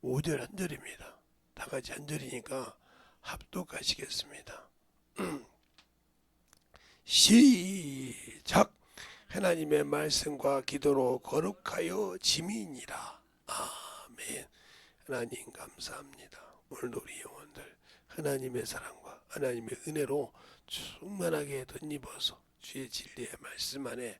5절 한 절입니다. 다 같이 한 절이니까 합독하시겠습니다. 시작. 하나님의 말씀과 기도로 거룩하여 짐이니라. 아멘. 하나님 감사합니다. 오늘도 우리 영혼들 하나님의 사랑과 하나님의 은혜로 충만하게 덧입어서 주의 진리의 말씀 안에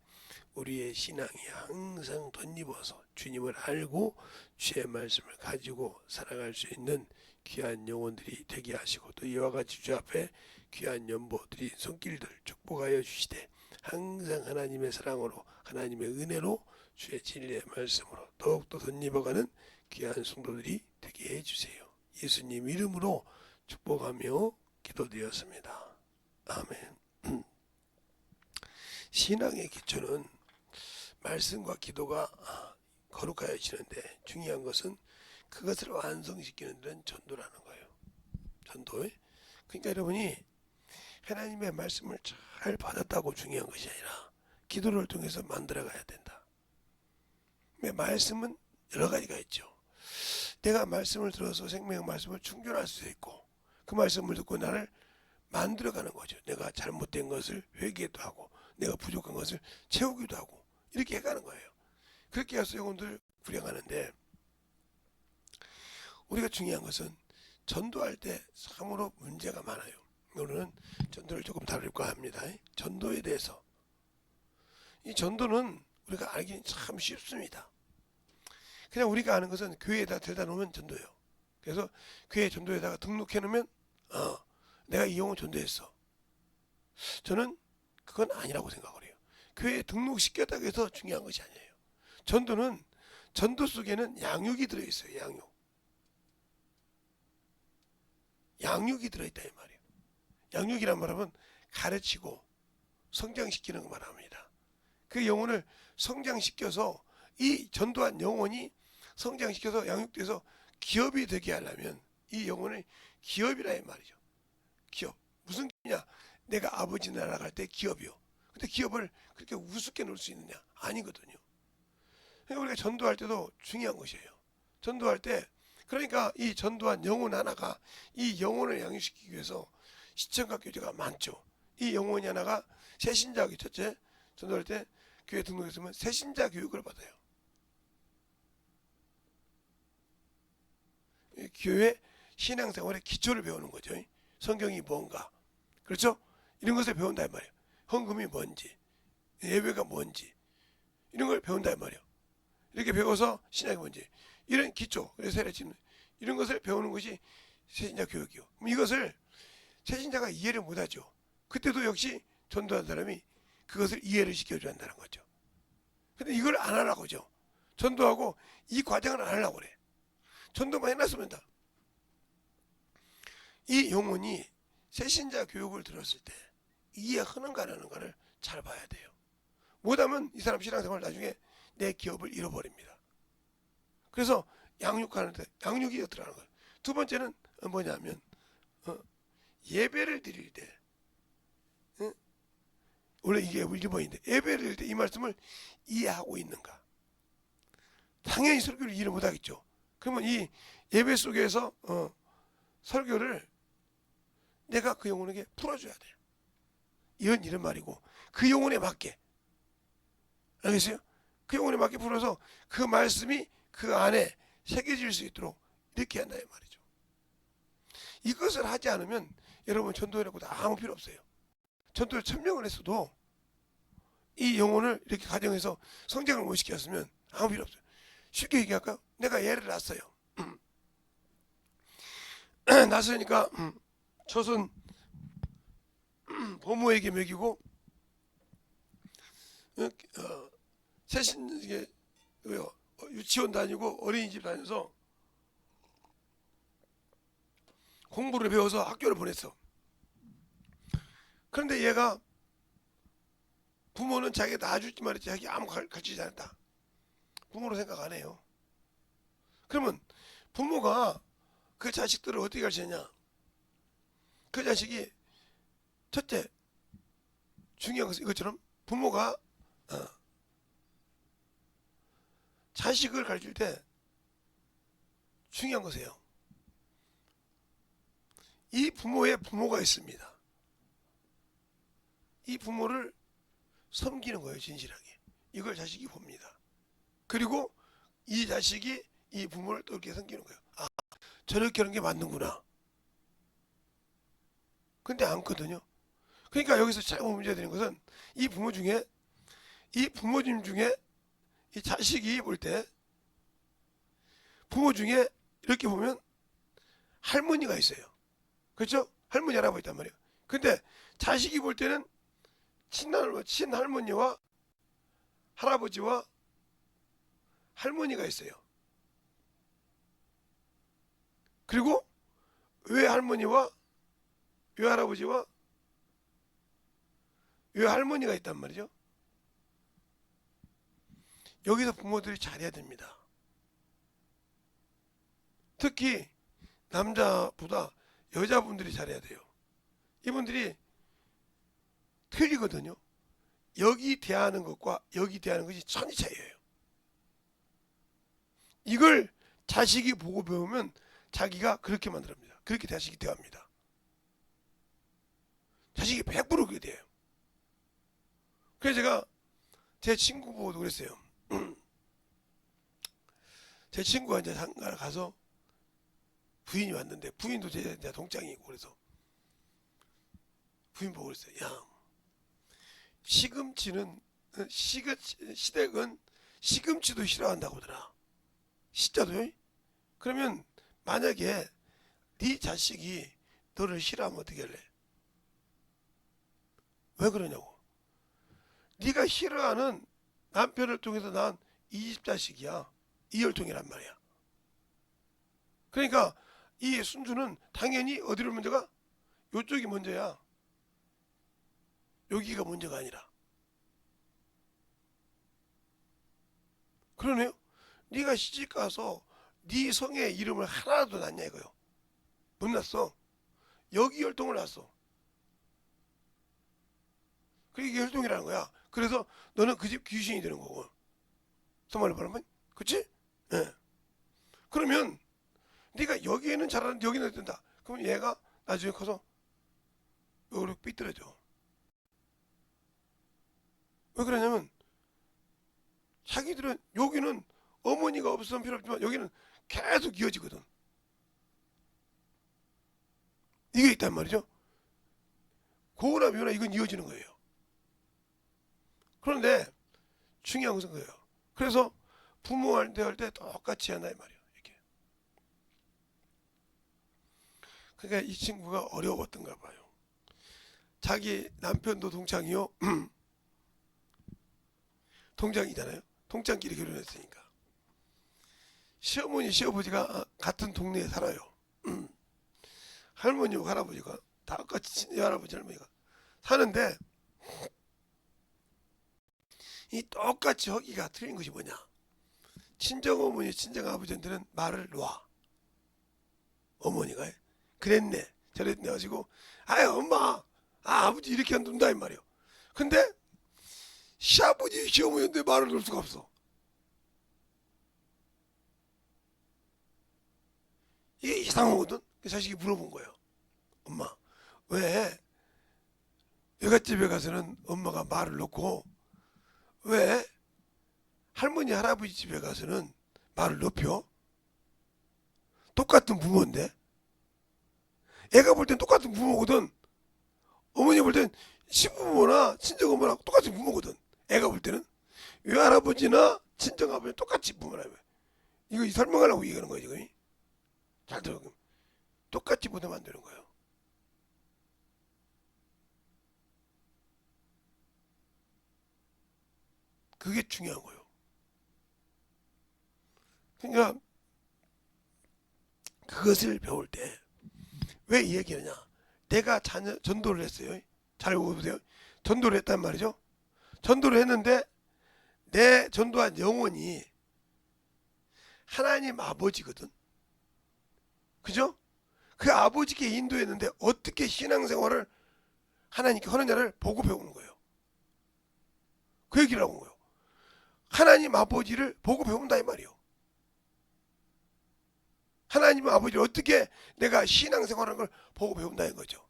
우리의 신앙이 항상 덧입어서 주님을 알고 주의 말씀을 가지고 살아갈 수 있는 귀한 영혼들이 되게 하시고, 또 이와 같이 주 앞에 귀한 연보들이 손길들 축복하여 주시되 항상 하나님의 사랑으로 하나님의 은혜로 주의 진리의 말씀으로 더욱더 덧입어가는 귀한 성도들이 되게 해주세요. 예수님 이름으로 축복하며 기도드렸습니다. 아멘. 신앙의 기초는 말씀과 기도가 거룩하여지는데, 중요한 것은 그것을 완성시키는 데는 전도라는 거예요. 전도에. 그러니까 여러분이 하나님의 말씀을 잘 받았다고 중요한 것이 아니라 기도를 통해서 만들어가야 된다. 말씀은 여러 가지가 있죠. 내가 말씀을 들어서 생명의 말씀을 충전할 수 있고, 그 말씀을 듣고 나를 만들어가는 거죠. 내가 잘못된 것을 회개도 하고 내가 부족한 것을 채우기도 하고 이렇게 해가는 거예요. 그렇게 해서 영혼들을 구령하는데, 우리가 중요한 것은 전도할 때 참으로 문제가 많아요. 오늘은 전도를 조금 다룰까 합니다. 전도에 대해서. 이 전도는 우리가 알기는 참 쉽습니다. 그냥 우리가 아는 것은 교회에다 들다 놓으면 전도예요. 그래서 교회 전도에다가 등록해 놓으면 내가 이 영혼 전도했어. 저는 그건 아니라고 생각을 해요. 교회에 등록시켰다고 해서 중요한 것이 아니에요. 전도는, 전도 속에는 양육이 들어있어요. 양육이 들어있다 이 말이에요. 양육이란 말하면 가르치고 성장시키는 거 말합니다. 그 영혼을 성장시켜서, 이 전도한 영혼이 성장시켜서 양육돼서 기업이 되게 하려면 이 영혼을 기업이라 이 말이죠. 기업. 무슨 기업이냐? 내가 아버지 나라 갈 때 기업이요. 근데 기업을 그렇게 우습게 놓을 수 있느냐? 아니거든요. 그러니까 우리가 전도할 때도 중요한 것이에요. 전도할 때, 그러니까 이 전도한 영혼 하나가 이 영혼을 양육시키기 위해서 시청각 교제가 많죠. 이 영혼이 하나가 새신자기, 첫째, 전도할 때 교회 등록했으면 새신자 교육을 받아요. 교회 신앙생활의 기초를 배우는 거죠. 성경이 뭔가, 그렇죠? 이런 것을 배운다 이 말이에요. 헌금이 뭔지, 예배가 뭔지, 이런 걸 배운다 이 말이에요. 이렇게 배워서 신앙이 뭔지, 이런 기초, 그래서 세례치는 이런 것을 배우는 것이 새신자 교육이요. 그럼 이것을 새신자가 이해를 못하죠. 그때도 역시 전도한 사람이 그것을 이해를 시켜줘야 한다는 거죠. 근데 이걸 안 하려고 하죠. 전도하고 이 과정을 안 하려고 그래. 전도만 해놨으면 다. 이 영혼이 새신자 교육을 들었을 때 이해하는가라는 것을 잘 봐야 돼요. 못하면 이 사람 신앙생활 나중에 내 기업을 잃어버립니다. 그래서 양육하는데 양육이 들어가는 거예요. 두 번째는 뭐냐면 예배를 드릴 때, 원래 이게 1번인데 예배를 드릴 때 이 말씀을 이해하고 있는가. 당연히 설교를 이해 못하겠죠. 그러면 이 예배 속에서 설교를 내가 그 영혼에게 풀어줘야 돼요. 이런 말이고, 그 영혼에 맞게, 알겠어요? 그 영혼에 맞게 풀어서 그 말씀이 그 안에 새겨질 수 있도록 이렇게 한다 이 말이죠. 이것을 하지 않으면 여러분 전도해놓고 아무 필요 없어요. 전도를 1000명을 했어도 이 영혼을 이렇게 가정해서 성장을 못 시켰으면 아무 필요 없어요. 쉽게 얘기할까요? 내가 애를 낳았어요. 낳았으니까 젖은 부모에게 먹이고, 새신 이게 유치원 다니고 어린이집 다녀서 공부를 배워서 학교를 보냈어. 그런데 얘가, 부모는 자기가 낳아줄지 말했지 자기 아무 가르치지 않았다. 부모로 생각 안 해요. 그러면 부모가 그 자식들을 어떻게 가르치느냐? 그 자식이, 첫째, 중요한 것은 이것처럼 부모가 자식을 가르칠 때 중요한 것이에요. 이 부모의 부모가 있습니다. 이 부모를 섬기는 거예요. 진실하게. 이걸 자식이 봅니다. 그리고 이 자식이 이 부모를 또 이렇게 섬기는 거예요. 아, 저렇게 하는 게 맞는구나. 근데 않거든요. 그러니까 여기서 잘못 문제가 되는 것은 이 부모님 중에 이 자식이 볼 때 부모 중에 이렇게 보면 할머니가 있어요. 그렇죠? 할머니 할아버지 있단 말이에요. 근데 자식이 볼 때는 친할머니와 할아버지와 할머니가 있어요. 그리고 외할머니와 외할아버지와 외할머니가 있단 말이죠. 여기서 부모들이 잘해야 됩니다. 특히 남자보다 여자분들이 잘해야 돼요. 이분들이 틀리거든요. 여기 대하는 것과 여기 대하는 것이 천지 차이예요. 이걸 자식이 보고 배우면 자기가 그렇게 만들합니다. 그렇게 자식이 대합니다. 자식이 100% 그렇게 돼요. 그래서 제가 제 친구 보고도 그랬어요. 제 친구가 이제 장가를 가서 부인이 왔는데 부인도 제 동창이고 그래서 부인 보고 그랬어요. 야, 시댁은 시금치도 싫어한다고 하더라. 진짜도요? 그러면 만약에 네 자식이 너를 싫어하면 어떻게 할래? 왜 그러냐고. 네가 싫어하는 남편을 통해서 난 이 집 자식이야. 이혈통이란 말이야. 그러니까 이 순주는 당연히 어디로 먼저가? 요쪽이 먼저야. 여기가 먼저가 아니라. 그러네요. 네가 시집가서 네 성의 이름을 하나도 났냐 이거요. 못 났어. 여기 혈통을 났어. 그게 혈통이라는 거야. 그래서 너는 그 집 귀신이 되는 거고. 정말로 말하면 그치? 예. 그러면 네가 여기에는 잘하는데 여기는 된다. 그러면 얘가 나중에 커서 요렇게 삐뚤어져. 왜 그러냐면 자기들은 여기는 어머니가 없으면 필요 없지만 여기는 계속 이어지거든. 이게 있단 말이죠. 고우나 미우나 이건 이어지는 거예요. 그런데 중요한 것은 그예요. 그래서 부모한테 할 때 똑같이 한다 이 말이에요. 이렇게. 그러니까 이 친구가 어려웠던가 봐요. 자기 남편도 동창이요. 동창이잖아요. 동창끼리 결혼했으니까. 시어머니 시아버지가 같은 동네에 살아요. 할머니와 할아버지가 다 똑같이 친정 할아버지 할머니가 사는데 이 똑같이 허기가 틀린 것이 뭐냐. 친정어머니 친정아버지한테는 말을 놔. 어머니가 그랬네 저랬네 가지고 아유 엄마 아버지 이렇게 한다 이 말이요. 근데 시아버지 시어머니한테 말을 놓을 수가 없어. 이게 이상하거든. 그 자식이 물어본 거예요. 엄마 왜 외갓집에 가서는 엄마가 말을 놓고 왜 할머니 할아버지 집에 가서는 말을 높여? 똑같은 부모인데 애가 볼 땐 똑같은 부모거든. 어머니 볼 땐 시부모나 친정어머나 똑같은 부모거든. 애가 볼 때는 외할아버지나 친정아버지 똑같이 부모라. 이거 설명하려고 얘기하는 거야 지금. 잘 들어. 똑같이 보내면 안 되는 거예요. 그게 중요한 거예요. 그러니까 그것을 배울 때 왜 이 얘기하냐. 내가 전도를 했어요. 잘 보세요. 전도를 했단 말이죠. 전도를 했는데 내 전도한 영혼이 하나님 아버지거든. 그죠? 그 아버지께 인도했는데 어떻게 신앙생활을 하나님께 하느냐를 보고 배우는 거예요. 그 얘기를 하고 온 거예요. 하나님 아버지를 보고 배운다 이 말이에요. 하나님 아버지를 어떻게 내가 신앙생활하는 걸 보고 배운다는 거죠.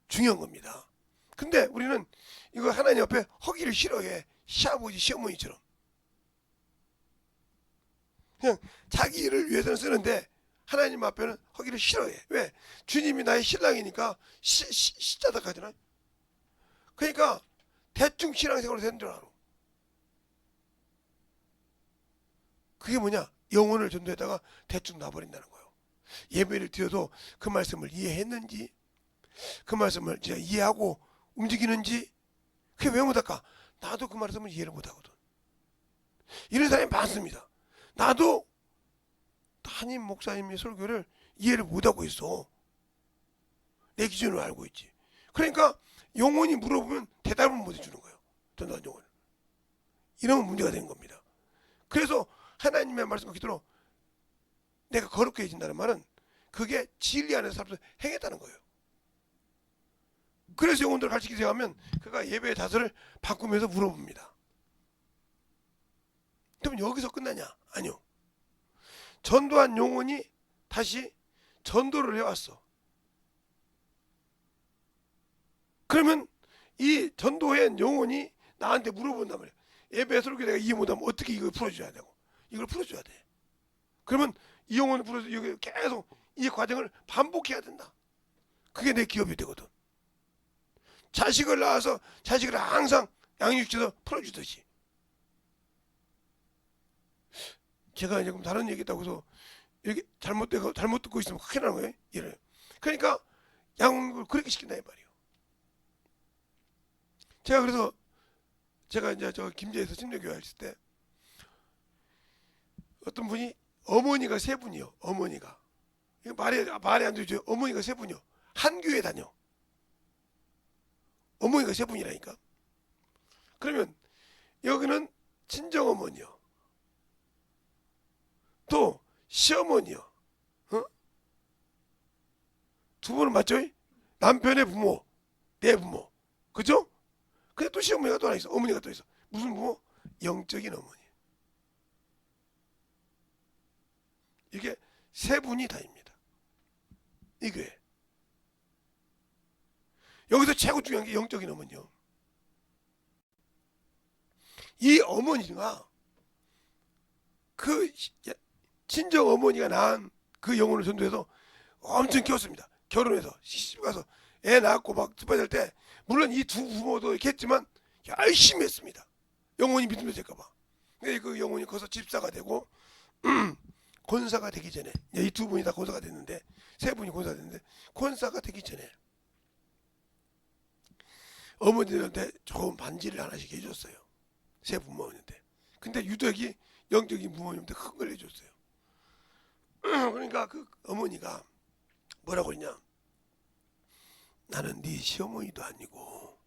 중요한 겁니다. 근데 우리는 이거 하나님 앞에 허기를 싫어해. 시아버지 시어머니처럼 그냥 자기 일을 위해서는 쓰는데 하나님 앞에는 허기를 싫어해. 왜? 주님이 나의 신랑이니까 시자닥 하잖아. 그러니까 대충 신앙생활을 되는 줄 알아. 그게 뭐냐? 영혼을 전도했다가 대충 놔버린다는 거예요. 예배를 드려도 그 말씀을 이해했는지, 그 말씀을 진짜 이해하고 움직이는지, 그게 왜 못할까? 나도 그 말씀을 이해를 못하거든. 이런 사람이 많습니다. 나도 담임 목사님의 설교를 이해를 못하고 있어. 내 기준으로 알고 있지. 그러니까 영혼이 물어보면 대답을 못 해주는 거예요. 전도한 영혼. 이러면 문제가 되는 겁니다. 그래서 하나님의 말씀과 기도로 내가 거룩해 해진다는 말은 그게 진리 안에서 살면서 행했다는 거예요. 그래서 영혼들을 가르치기 시작하면 그가 예배의 자세를 바꾸면서 물어봅니다. 그럼 여기서 끝나냐? 아니요. 전도한 영혼이 다시 전도를 해왔어. 그러면 이 전도한 영혼이 나한테 물어본단 말이야. 예배 설교 내가 이해 못하면 어떻게 이걸 풀어줘야 되고 이걸 풀어줘야 돼. 그러면 이 영혼을 풀어서 여기 계속 이 과정을 반복해야 된다. 그게 내 기업이 되거든. 자식을 낳아서 자식을 항상 양육시켜서 풀어주듯이. 제가 이제 다른 얘기 있다고 해서 이렇게 잘못 듣고 있으면 큰일 나는 거예요. 이래. 그러니까 양육을 그렇게 시킨다 이 말이에요. 제가 그래서 제가 이제 저 김제에서 침례교회 했을 때 어떤 분이 어머니가 세 분이요. 어머니가 이거 말이 안 되죠. 어머니가 세 분이요. 한 교회 다녀. 어머니가 세 분이라니까. 그러면 여기는 친정 어머니요. 또 시어머니요. 어? 두 분은 맞죠? 남편의 부모, 내 부모, 그죠? 근데 또 시어머니가 또 하나 있어. 어머니가 또 있어. 무슨 부모? 영적인 어머니. 이게 세 분이 다입니다. 이 교회. 여기서 최고 중요한 게 영적인 어머니요. 이 어머니가 그 친정 어머니가 낳은 그 영혼을 전도해서 엄청 키웠습니다. 결혼해서 시집 가서 애 낳고 막 스파될 때 물론 이 두 부모도 이렇게 했지만 열심히 했습니다. 영혼이 믿음이 될까봐. 근데 그 영혼이 커서 집사가 되고 권사가 되기 전에 이 두 분이 다 권사가 됐는데 세 분이 권사가 됐는데 권사가 되기 전에 어머니들한테 좋은 반지를 하나씩 해줬어요. 세 부모님한테. 근데 유독이 영적인 부모님한테 큰 걸 해줬어요. 그러니까 그 어머니가 뭐라고 했냐? 나는 네 시어머니도 아니고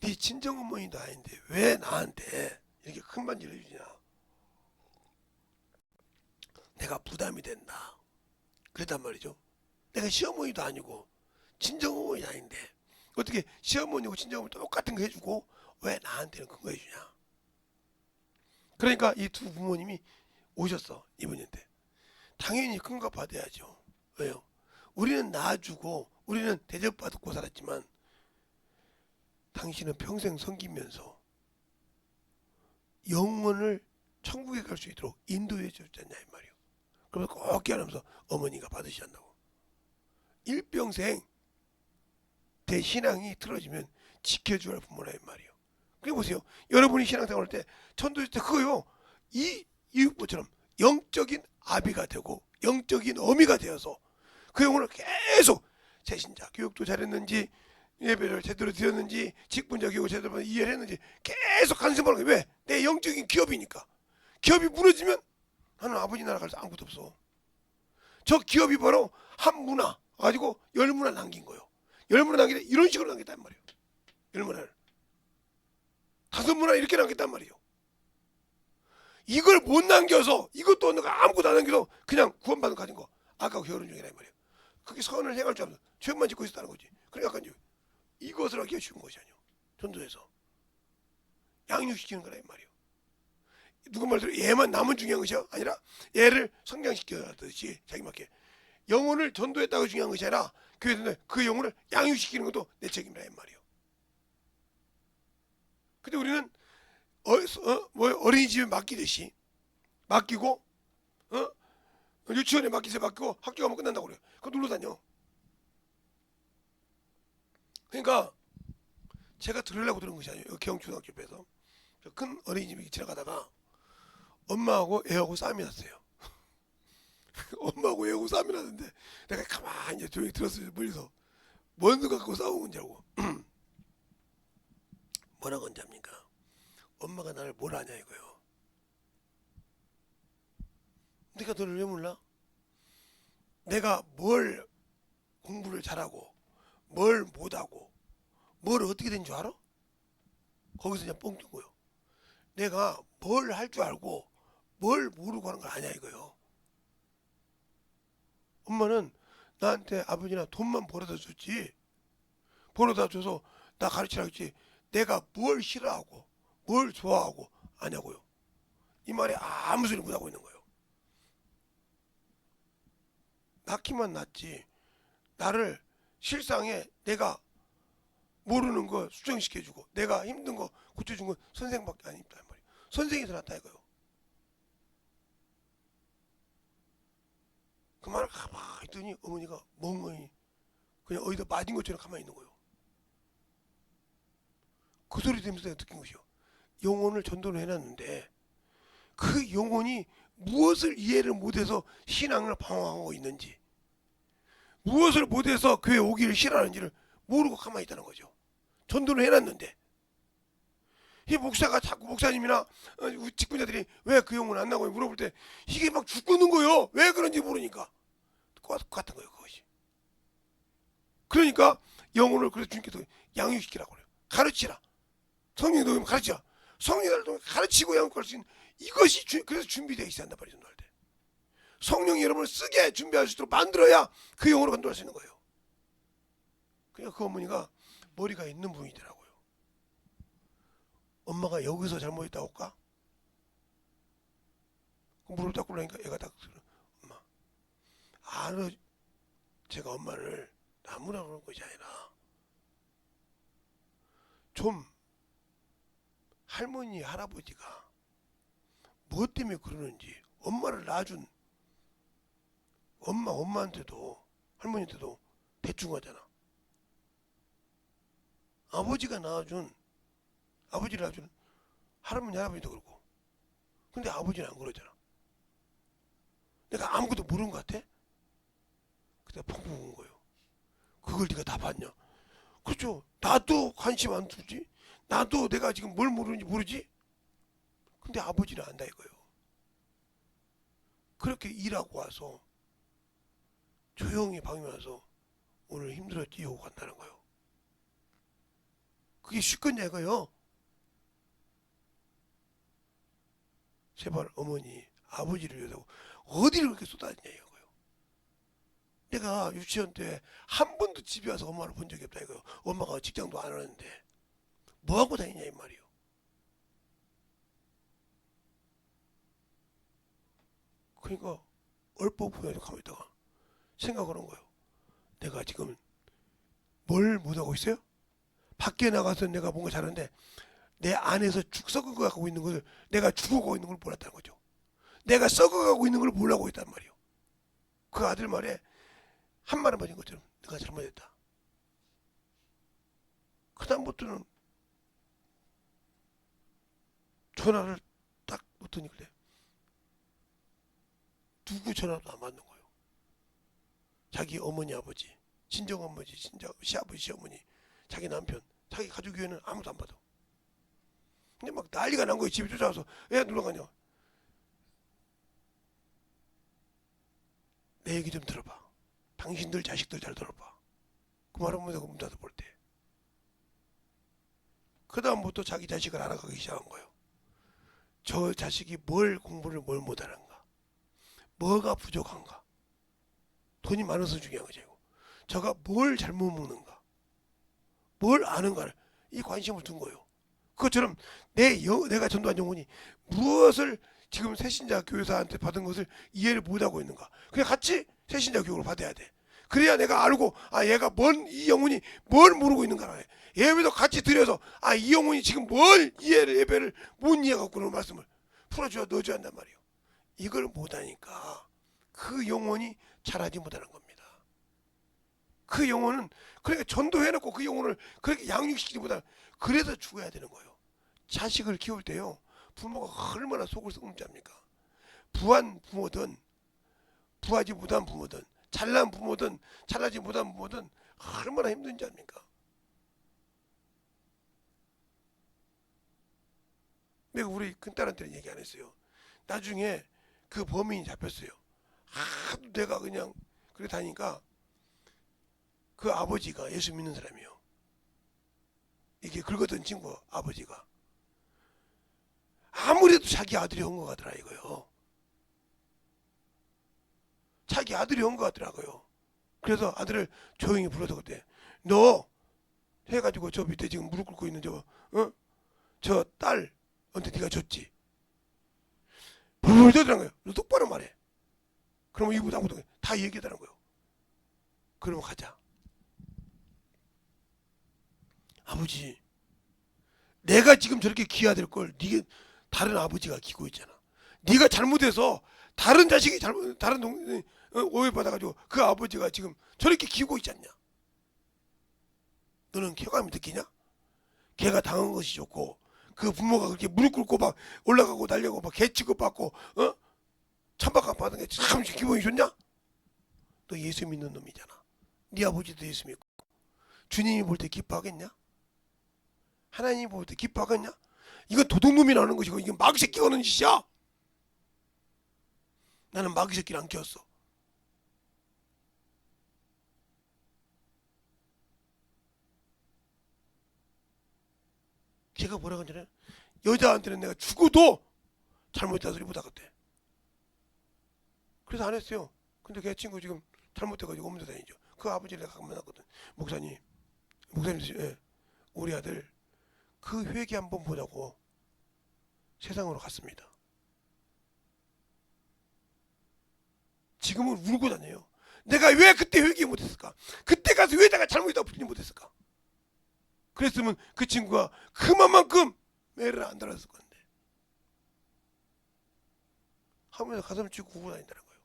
네 친정어머니도 아닌데 왜 나한테 이렇게 큰 반지를 해주냐? 내가 부담이 된다. 그랬단 말이죠. 내가 시어머니도 아니고 친정어머니도 아닌데 어떻게 시어머니고 친정어머니 똑같은 거 해주고 왜 나한테는 큰 거 해주냐? 그러니까 이 두 부모님이 오셨어. 이분한테. 당연히 큰 거 받아야죠. 왜요? 우리는 낳아주고 우리는 대접받고 살았지만 당신은 평생 섬기면서 영혼을 천국에 갈 수 있도록 인도해 줬잖냐 이 말이에요. 그러면 꼭 깨어나면서 어머니가 받으셔야 한다고. 일평생 내 신앙이 틀어지면 지켜줘야 할 부모라 이 말이에요. 그래 보세요. 여러분이 신앙생활 할 때 전도할 때 그거요. 이 이웃부처럼 영적인 아비가 되고 영적인 어미가 되어서 그 영혼을 계속 새신자 교육도 잘했는지 예배를 제대로 드렸는지 직분자 교육을 제대로 이해를 했는지 계속 간섭하는 거예요. 왜? 내 영적인 기업이니까. 기업이 무너지면 나는 아버지 나라 갈 수 아무것도 없어. 저 기업이 바로 한 문화 가지고 열 문화 남긴 거예요. 열 문화 남기는데 이런 식으로 남겼단 말이에요. 열 문화를. 다섯 문화 이렇게 남겼단 말이에요. 이걸 못 남겨서 이것도 아무것도 안 남겨서 그냥 구원받은 가진 거 아까 결혼 중이란 말이에요. 그게 선을 행할 줄 알면 죄만 짓고 있었다는 거지. 그러니까 이것을 하기가 쉬운 것이 아니에요. 전도해서 양육시키는 거라 이 말이에요. 누구 말대로 얘만 남은 중요한 것이 아니라 얘를 성장시켜야듯이 자기 맞게 영혼을 전도했다고 중요한 것이 아니라 그 영혼을 양육시키는 것도 내 책임이라 이 말이요. 근데 우리는 어린이집에 맡기듯이 맡기고 유치원에 맡기고 학교 가면 끝난다고 그래요. 그거 놀러 다녀. 그러니까 제가 들으려고 들은 것이 아니에요. 경초등학교 옆에서 큰 어린이집에 지나가다가 엄마하고 애하고 싸움이 났어요. 엄마하고 애하고 싸움이 났는데 내가 가만히 조용히 들었어요. 멀리서 뭔 거 갖고 싸우는 줄 알고. 뭐라고 한지 압니까? 엄마가 나를 뭘 아냐 이거요. 내가 너를 왜 몰라? 내가 뭘 공부를 잘하고 뭘 못하고 뭘 어떻게 된 줄 알아? 거기서 그냥 뻥 뜬 거요. 내가 뭘 할 줄 알고 뭘 모르고 하는 걸 아냐 이거요. 엄마는 나한테 아버지나 돈만 벌어다 줬지, 벌어다 줘서 나 가르치라 했지, 내가 뭘 싫어하고 뭘 좋아하고 아냐고요. 이 말에 아무 소리 못하고 있는 거예요. 낳기만 낳지 나를 실상에 내가 모르는 거 수정시켜주고 내가 힘든 거 고쳐준 건 선생밖에 아닙니다. 선생이 더 낫다 이거요. 그 말을 가만히 있더니 어머니가 멍멍이 그냥 어디다 맞은 것처럼 가만히 있는 거예요. 그 소리 들으면서 내가 느낀 것이요. 영혼을 전도를 해놨는데 그 영혼이 무엇을 이해를 못해서 신앙을 방황하고 있는지, 무엇을 못해서 교회 오기를 싫어하는지를 모르고 가만히 있다는 거죠. 전도를 해놨는데 이 목사가 자꾸 목사님이나 직분자들이 왜 그 영혼 안 나고 물어볼 때 이게 막 죽겠는 거예요. 왜 그런지 모르니까 똑같은 거예요. 그것이. 그러니까 영혼을 그래서 주님께서 양육시키라고 그래요. 가르치라. 성령이 너희를 가르치라. 성령을 가르치고 양육할 수 있는 이것이 그래서 준비되어 있어야 한단 말이죠. 전도할 때. 성령이 여러분을 쓰게 준비할 수 있도록 만들어야 그 영혼을 건도할 수 있는 거예요. 그러니까 그 어머니가 머리가 있는 분이더라고요. 엄마가 여기서 잘못했다고 할까? 무릎 딱 꿇으니까 애가 딱 엄마 알아. 제가 엄마를 나무라 그런 것이 아니라 좀 할머니 할아버지가 뭐 때문에 그러는지 엄마를 낳아준 엄마한테도 할머니한테도 대충 하잖아. 아버지를 낳아준 할머니 할아버지도 그렇고 근데 아버지는 안 그러잖아. 내가 아무것도 모르는 것 같아? 그때 펑펑 운 거예요. 그걸 네가 다 봤냐? 그렇죠. 나도 관심 안 두지. 나도 내가 지금 뭘 모르는지 모르지. 근데 아버지는 안다 이거예요. 그렇게 일하고 와서 조용히 방에 와서 오늘 힘들었지 하고 간다는 거예요. 그게 쉽겠냐 이거요. 제발 어머니 아버지를 위해서 어디를 그렇게 쏟아지냐 이거예요. 내가 유치원 때 한 번도 집에 와서 엄마를 본 적이 없다 이거예요. 엄마가 직장도 안 하는데 뭐하고 다니냐 이 말이에요. 그러니까 얼버무려서 가만히 있다가 생각을 한 거예요. 내가 지금 뭘 못하고 있어요? 밖에 나가서 내가 뭔가 잘하는데 내 안에서 썩어가고 있는 것을 내가 죽어가고 있는 걸 몰랐다는 거죠. 내가 썩어가고 있는 걸 몰라고 있단 말이에요. 그 아들 말에 한 말을 맞은 것처럼 내가 잘못했다. 그 다음부터는 전화를 딱 놓더니 그래. 누구 전화도 안 받는 거예요. 자기 어머니 아버지, 친정 어머니, 친정 시아버지 시어머니, 자기 남편, 자기 가족 위에는 아무도 안 받아. 근데 막 난리가 난 거예요. 집에 쫓아와서 왜 놀러가냐. 내 얘기 좀 들어봐. 당신들 자식들 잘 들어봐. 그 말 하면서 문 닫아볼 때. 그 다음부터 자기 자식을 알아가기 시작한 거예요. 저 자식이 뭘 공부를 뭘 못하는가. 뭐가 부족한가. 돈이 많아서 중요한 거죠. 저가 뭘 잘못 먹는가. 뭘 아는가를 이 관심을 둔 거예요. 그것처럼 내가 전도한 영혼이 무엇을 지금 새신자 교회사한테 받은 것을 이해를 못하고 있는가. 그냥 같이 새신자 교육을 받아야 돼. 그래야 내가 알고 얘가 이 영혼이 뭘 모르고 있는가. 예배도 같이 드려서 이 영혼이 지금 뭘 예배를 못 이해하고 그런 말씀을 풀어줘야 넣어줘야 한단 말이에요. 이걸 못하니까 그 영혼이 자라지 못하는 겁니다. 그 영혼은 그렇게 전도해놓고 그 영혼을 그렇게 양육시키기보다 그래서 죽어야 되는 거예요. 자식을 키울 때요, 부모가 얼마나 속을 썩는 줄 압니까? 부한 부모든 부하지 못한 부모든 잘난 부모든 잘나지 못한 부모든 얼마나 힘든지 압니까? 내가 우리 큰딸한테는 얘기 안 했어요. 나중에 그 범인이 잡혔어요. 하도 내가 그냥 그래 다니까 그 아버지가 예수 믿는 사람이요. 이게 긁었던 친구 아버지가 아무래도 자기 아들이 한 것 같더라 이거요. 자기 아들이 한 것 같더라고요. 그래서 아들을 조용히 불러서 그때 너 해가지고 저 밑에 지금 무릎 꿇고 있는 저 딸한테 네가 줬지. 불불 떠드는 거예요. 너 똑바로 말해. 그러면 이보다 아무도 다 얘기하더라는 거예요. 그러면 가자. 아버지, 내가 지금 저렇게 기아될 걸 네가 다른 아버지가 기고 있잖아. 네가 잘못해서 다른 자식이 다른 동생이 오해받아가지고 그 아버지가 지금 저렇게 기고 있지 않냐. 너는 쾌감이 느끼냐? 걔가 당한 것이 좋고 그 부모가 그렇게 무릎 꿇고 막 올라가고 달려고 막 개 취급받고 찬박감 받은 게 참 기분이 좋냐? 너 예수 믿는 놈이잖아. 네 아버지도 예수 믿고 주님이 볼 때 기뻐하겠냐? 하나님이 볼 때 기뻐하겠냐? 이건 도둑놈이 나오는 것이고 이건 마귀새끼가 하는 짓이야. 나는 마귀새끼를 안 키웠어. 걔가 뭐라고 하냐면 여자한테는 내가 죽어도 잘못했다 소리 못하겠대. 그래서 안 했어요. 근데 걔 친구 지금 잘못해가지고 옮겨 다니죠. 그 아버지를 내가 만났거든. 목사님, 예, 우리 아들 그 회개 한번 보자고 세상으로 갔습니다. 지금은 울고 다녀요. 내가 왜 그때 회개 못했을까? 그때 가서 왜 내가 잘못했다고 풀지 못했을까? 그랬으면 그 친구가 그만큼 매를 안 달았을 건데 하면서 가슴 쥐고 구고 다닌다는 거예요.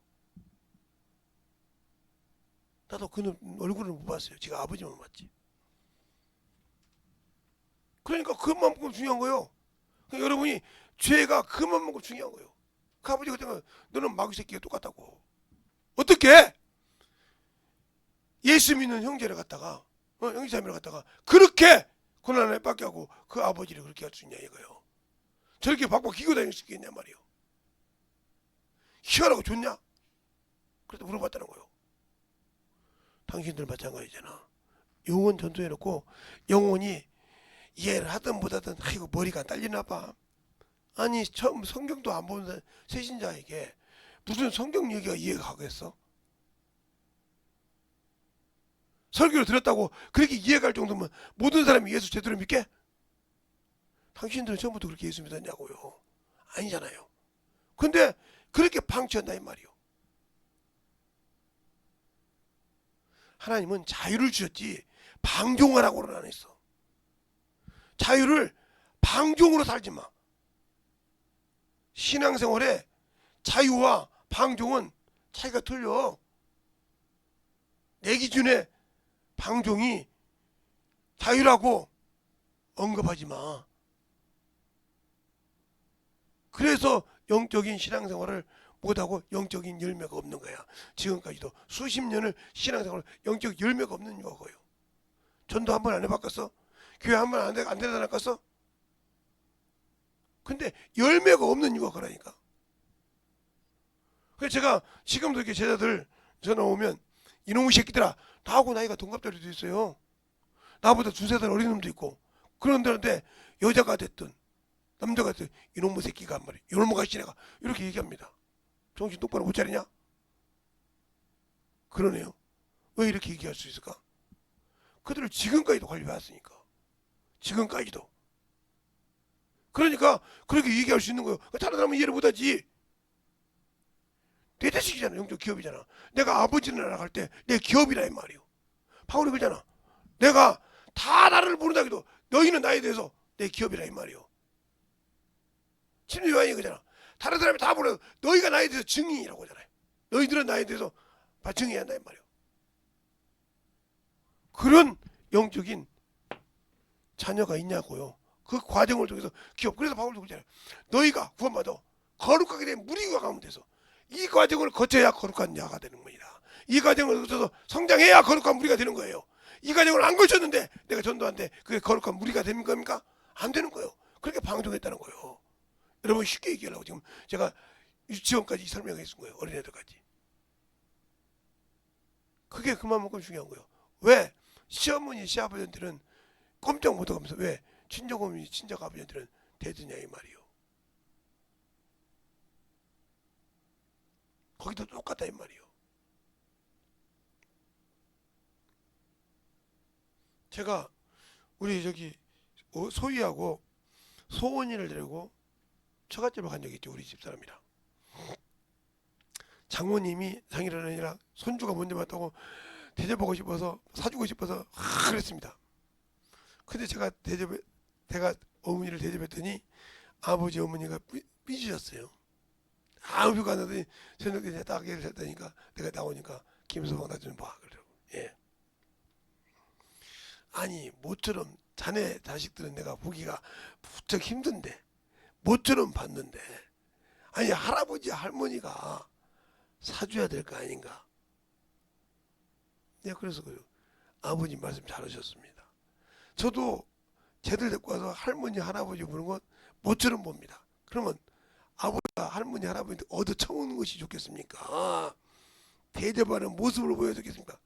나도 그 얼굴을 못 봤어요. 지가 아버지만 봤지. 그러니까 그만큼 중요한 거예요. 그러니까 여러분이 죄가 그만큼 중요한 거예요. 그 아버지가 그때 너는 마귀 새끼가 똑같다고. 어떻게 예수 믿는 형제를 갖다가 형제자매를 갖다가 그렇게 고난을 받게 하고 그 아버지를 그렇게 할 수 있냐 이거요. 저렇게 박박 기고 다닐 수 있겠냐 말이요. 희한하고 좋냐? 그래서 물어봤다는 거예요. 당신들 마찬가지잖아. 영혼 전도해놓고 영혼이 이해를 하든 못하든 아이고 머리가 딸리나 봐. 아니 처음 성경도 안 보는 새신자에게 무슨 성경 얘기가 이해가 가겠어? 설교를 들었다고 그렇게 이해갈 정도면 모든 사람이 예수 제대로 믿게? 당신들은 처음부터 그렇게 예수 믿었냐고요. 아니잖아요. 근데 그렇게 방치한다 이 말이요. 하나님은 자유를 주셨지 방종하라고는 안 했어. 자유를 방종으로 살지 마. 신앙생활에 자유와 방종은 차이가 틀려. 내 기준에 방종이 자유라고 언급하지 마. 그래서 영적인 신앙생활을 못하고 영적인 열매가 없는 거야. 지금까지도 수십 년을 신앙생활 영적 열매가 없는 이유가 그거예요. 전도 한 번 안 해봤겠어? 교회 한 번 안 데려다 놨겠어? 근데 열매가 없는 이유가 그러니까. 그래서 제가 지금도 이렇게 제자들 전화 오면 이놈의 새끼들아, 나하고 나이가 동갑자리도 있어요. 나보다 두세 살 어린 놈도 있고 그런데 여자가 됐든 남자가 됐든 이놈의 새끼가 한 말이야. 이놈의 가시네가 이렇게 얘기합니다. 정신 똑바로 못 차리냐? 그러네요. 왜 이렇게 얘기할 수 있을까? 그들을 지금까지도 관리해왔으니까. 지금까지도. 그러니까 그렇게 얘기할 수 있는 거예요. 다른 사람은 이해를 못하지. 내 자식이잖아. 영적 기업이잖아. 내가 아버지 나라 갈 때 내 기업이라 이 말이요. 바울이 그러잖아. 내가 다 나를 모른다기도 너희는 나에 대해서 내 기업이라 이 말이요. 침례 요한이 그잖아. 다른 사람이 다 모르도 너희가 나에 대해서 증인이라고 하잖아요. 너희들은 나에 대해서 증인해야 한다 이 말이요. 그런 영적인 자녀가 있냐고요. 그 과정을 통해서 기업. 그래서 바울도 그러잖아요. 너희가 구원받아 거룩하게 된 무리가 가운데서 이 과정을 거쳐야 거룩한 자가 되는 겁니다. 이 과정을 거쳐서 성장해야 거룩한 무리가 되는 거예요. 이 과정을 안 거쳤는데 내가 전도한데 그게 거룩한 무리가 되는 겁니까? 안 되는 거예요. 그렇게 방종했다는 거예요. 여러분 쉽게 얘기하려고 지금 제가 유치원까지 설명해 준 거예요. 어린애들까지. 그게 그만큼 중요한 거예요. 왜? 시어머니 시아버지들은 꼼짝 못하면서 왜? 친정어머니 친정아버지들은 되드냐 이 말이요. 거기도 똑같다 이 말이요. 제가 우리 저기 소희하고 소원이를 데리고 처갓집을 간 적이 있죠. 우리 집사람이랑. 장모님이 상일어른이랑 손주가 먼저 왔다고 대접하고 싶어서 사주고 싶어서 그랬습니다. 근데 제가 어머니를 대접했더니 아버지 어머니가 삐지셨어요. 아무 표가 안 나더니 저녁에 딱 얘기를 했다니까 내가 나오니까 김서방 나 좀 봐. 그래요. 예. 아니 모처럼 자네 자식들은 내가 보기가 무척 힘든데 모처럼 봤는데 아니 할아버지 할머니가 사줘야 될 거 아닌가. 네 그래서 그래요. 아버님 말씀 잘하셨습니다. 저도 쟤들 데리고 와서 할머니 할아버지 보는 건 모처럼 봅니다. 그러면 아버지가 할머니 할아버지한테 얻어 처먹는 것이 좋겠습니까? 대접하는 모습을 보여주겠습니까?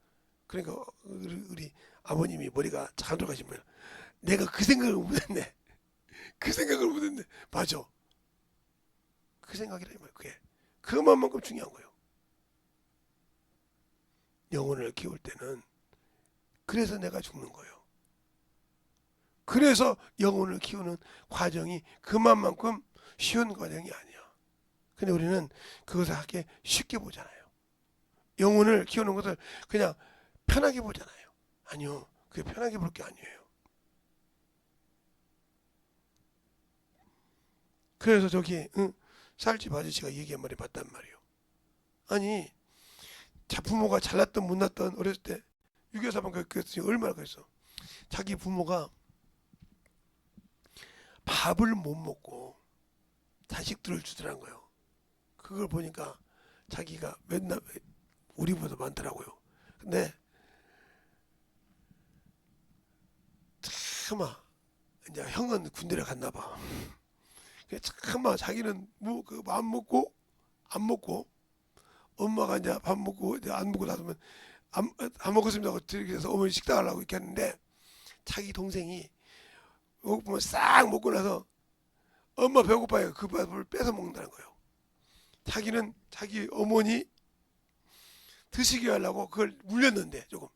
그러니까 우리 아버님이 머리가 잘 돌아가신 거예요. 내가 그 생각을 못했네. 그 생각을 못했네. 맞아. 그 생각이라 이 말이야. 그게 그것만큼 중요한 거예요. 영혼을 키울 때는 그래서 내가 죽는 거예요. 그래서 영혼을 키우는 과정이 그만큼 쉬운 과정이 아니야. 근데 우리는 그것을 하게 쉽게 보잖아요. 영혼을 키우는 것을 그냥 편하게 보잖아요. 아니요. 그게 편하게 볼 게 아니에요. 그래서 저기 쌀집 아저씨가 얘기한 말이 맞단 말이에요. 아니 부모가 잘났던 못났던 어렸을 때 유교사만 그랬으니 얼마나 그랬어. 자기 부모가 밥을 못 먹고 자식들을 주더란 거예요. 그걸 보니까 자기가 맨날 우리보다 많더라고요. 근데 차마 이제 형은 군대를 갔나 봐. 차마 자기는 뭐 그 밥 먹고 안 먹고 엄마가 이제 밥 먹고 이제 안 먹고 나서면 안 먹었습니다 하고 들이켜서 어머니 식당 하려고 이렇게 했는데 자기 동생이 보면 싹 먹고 나서 엄마 배고파요. 그 밥을 뺏어 먹는다는 거예요. 자기는 자기 어머니 드시게 하려고 그걸 물렸는데 조금.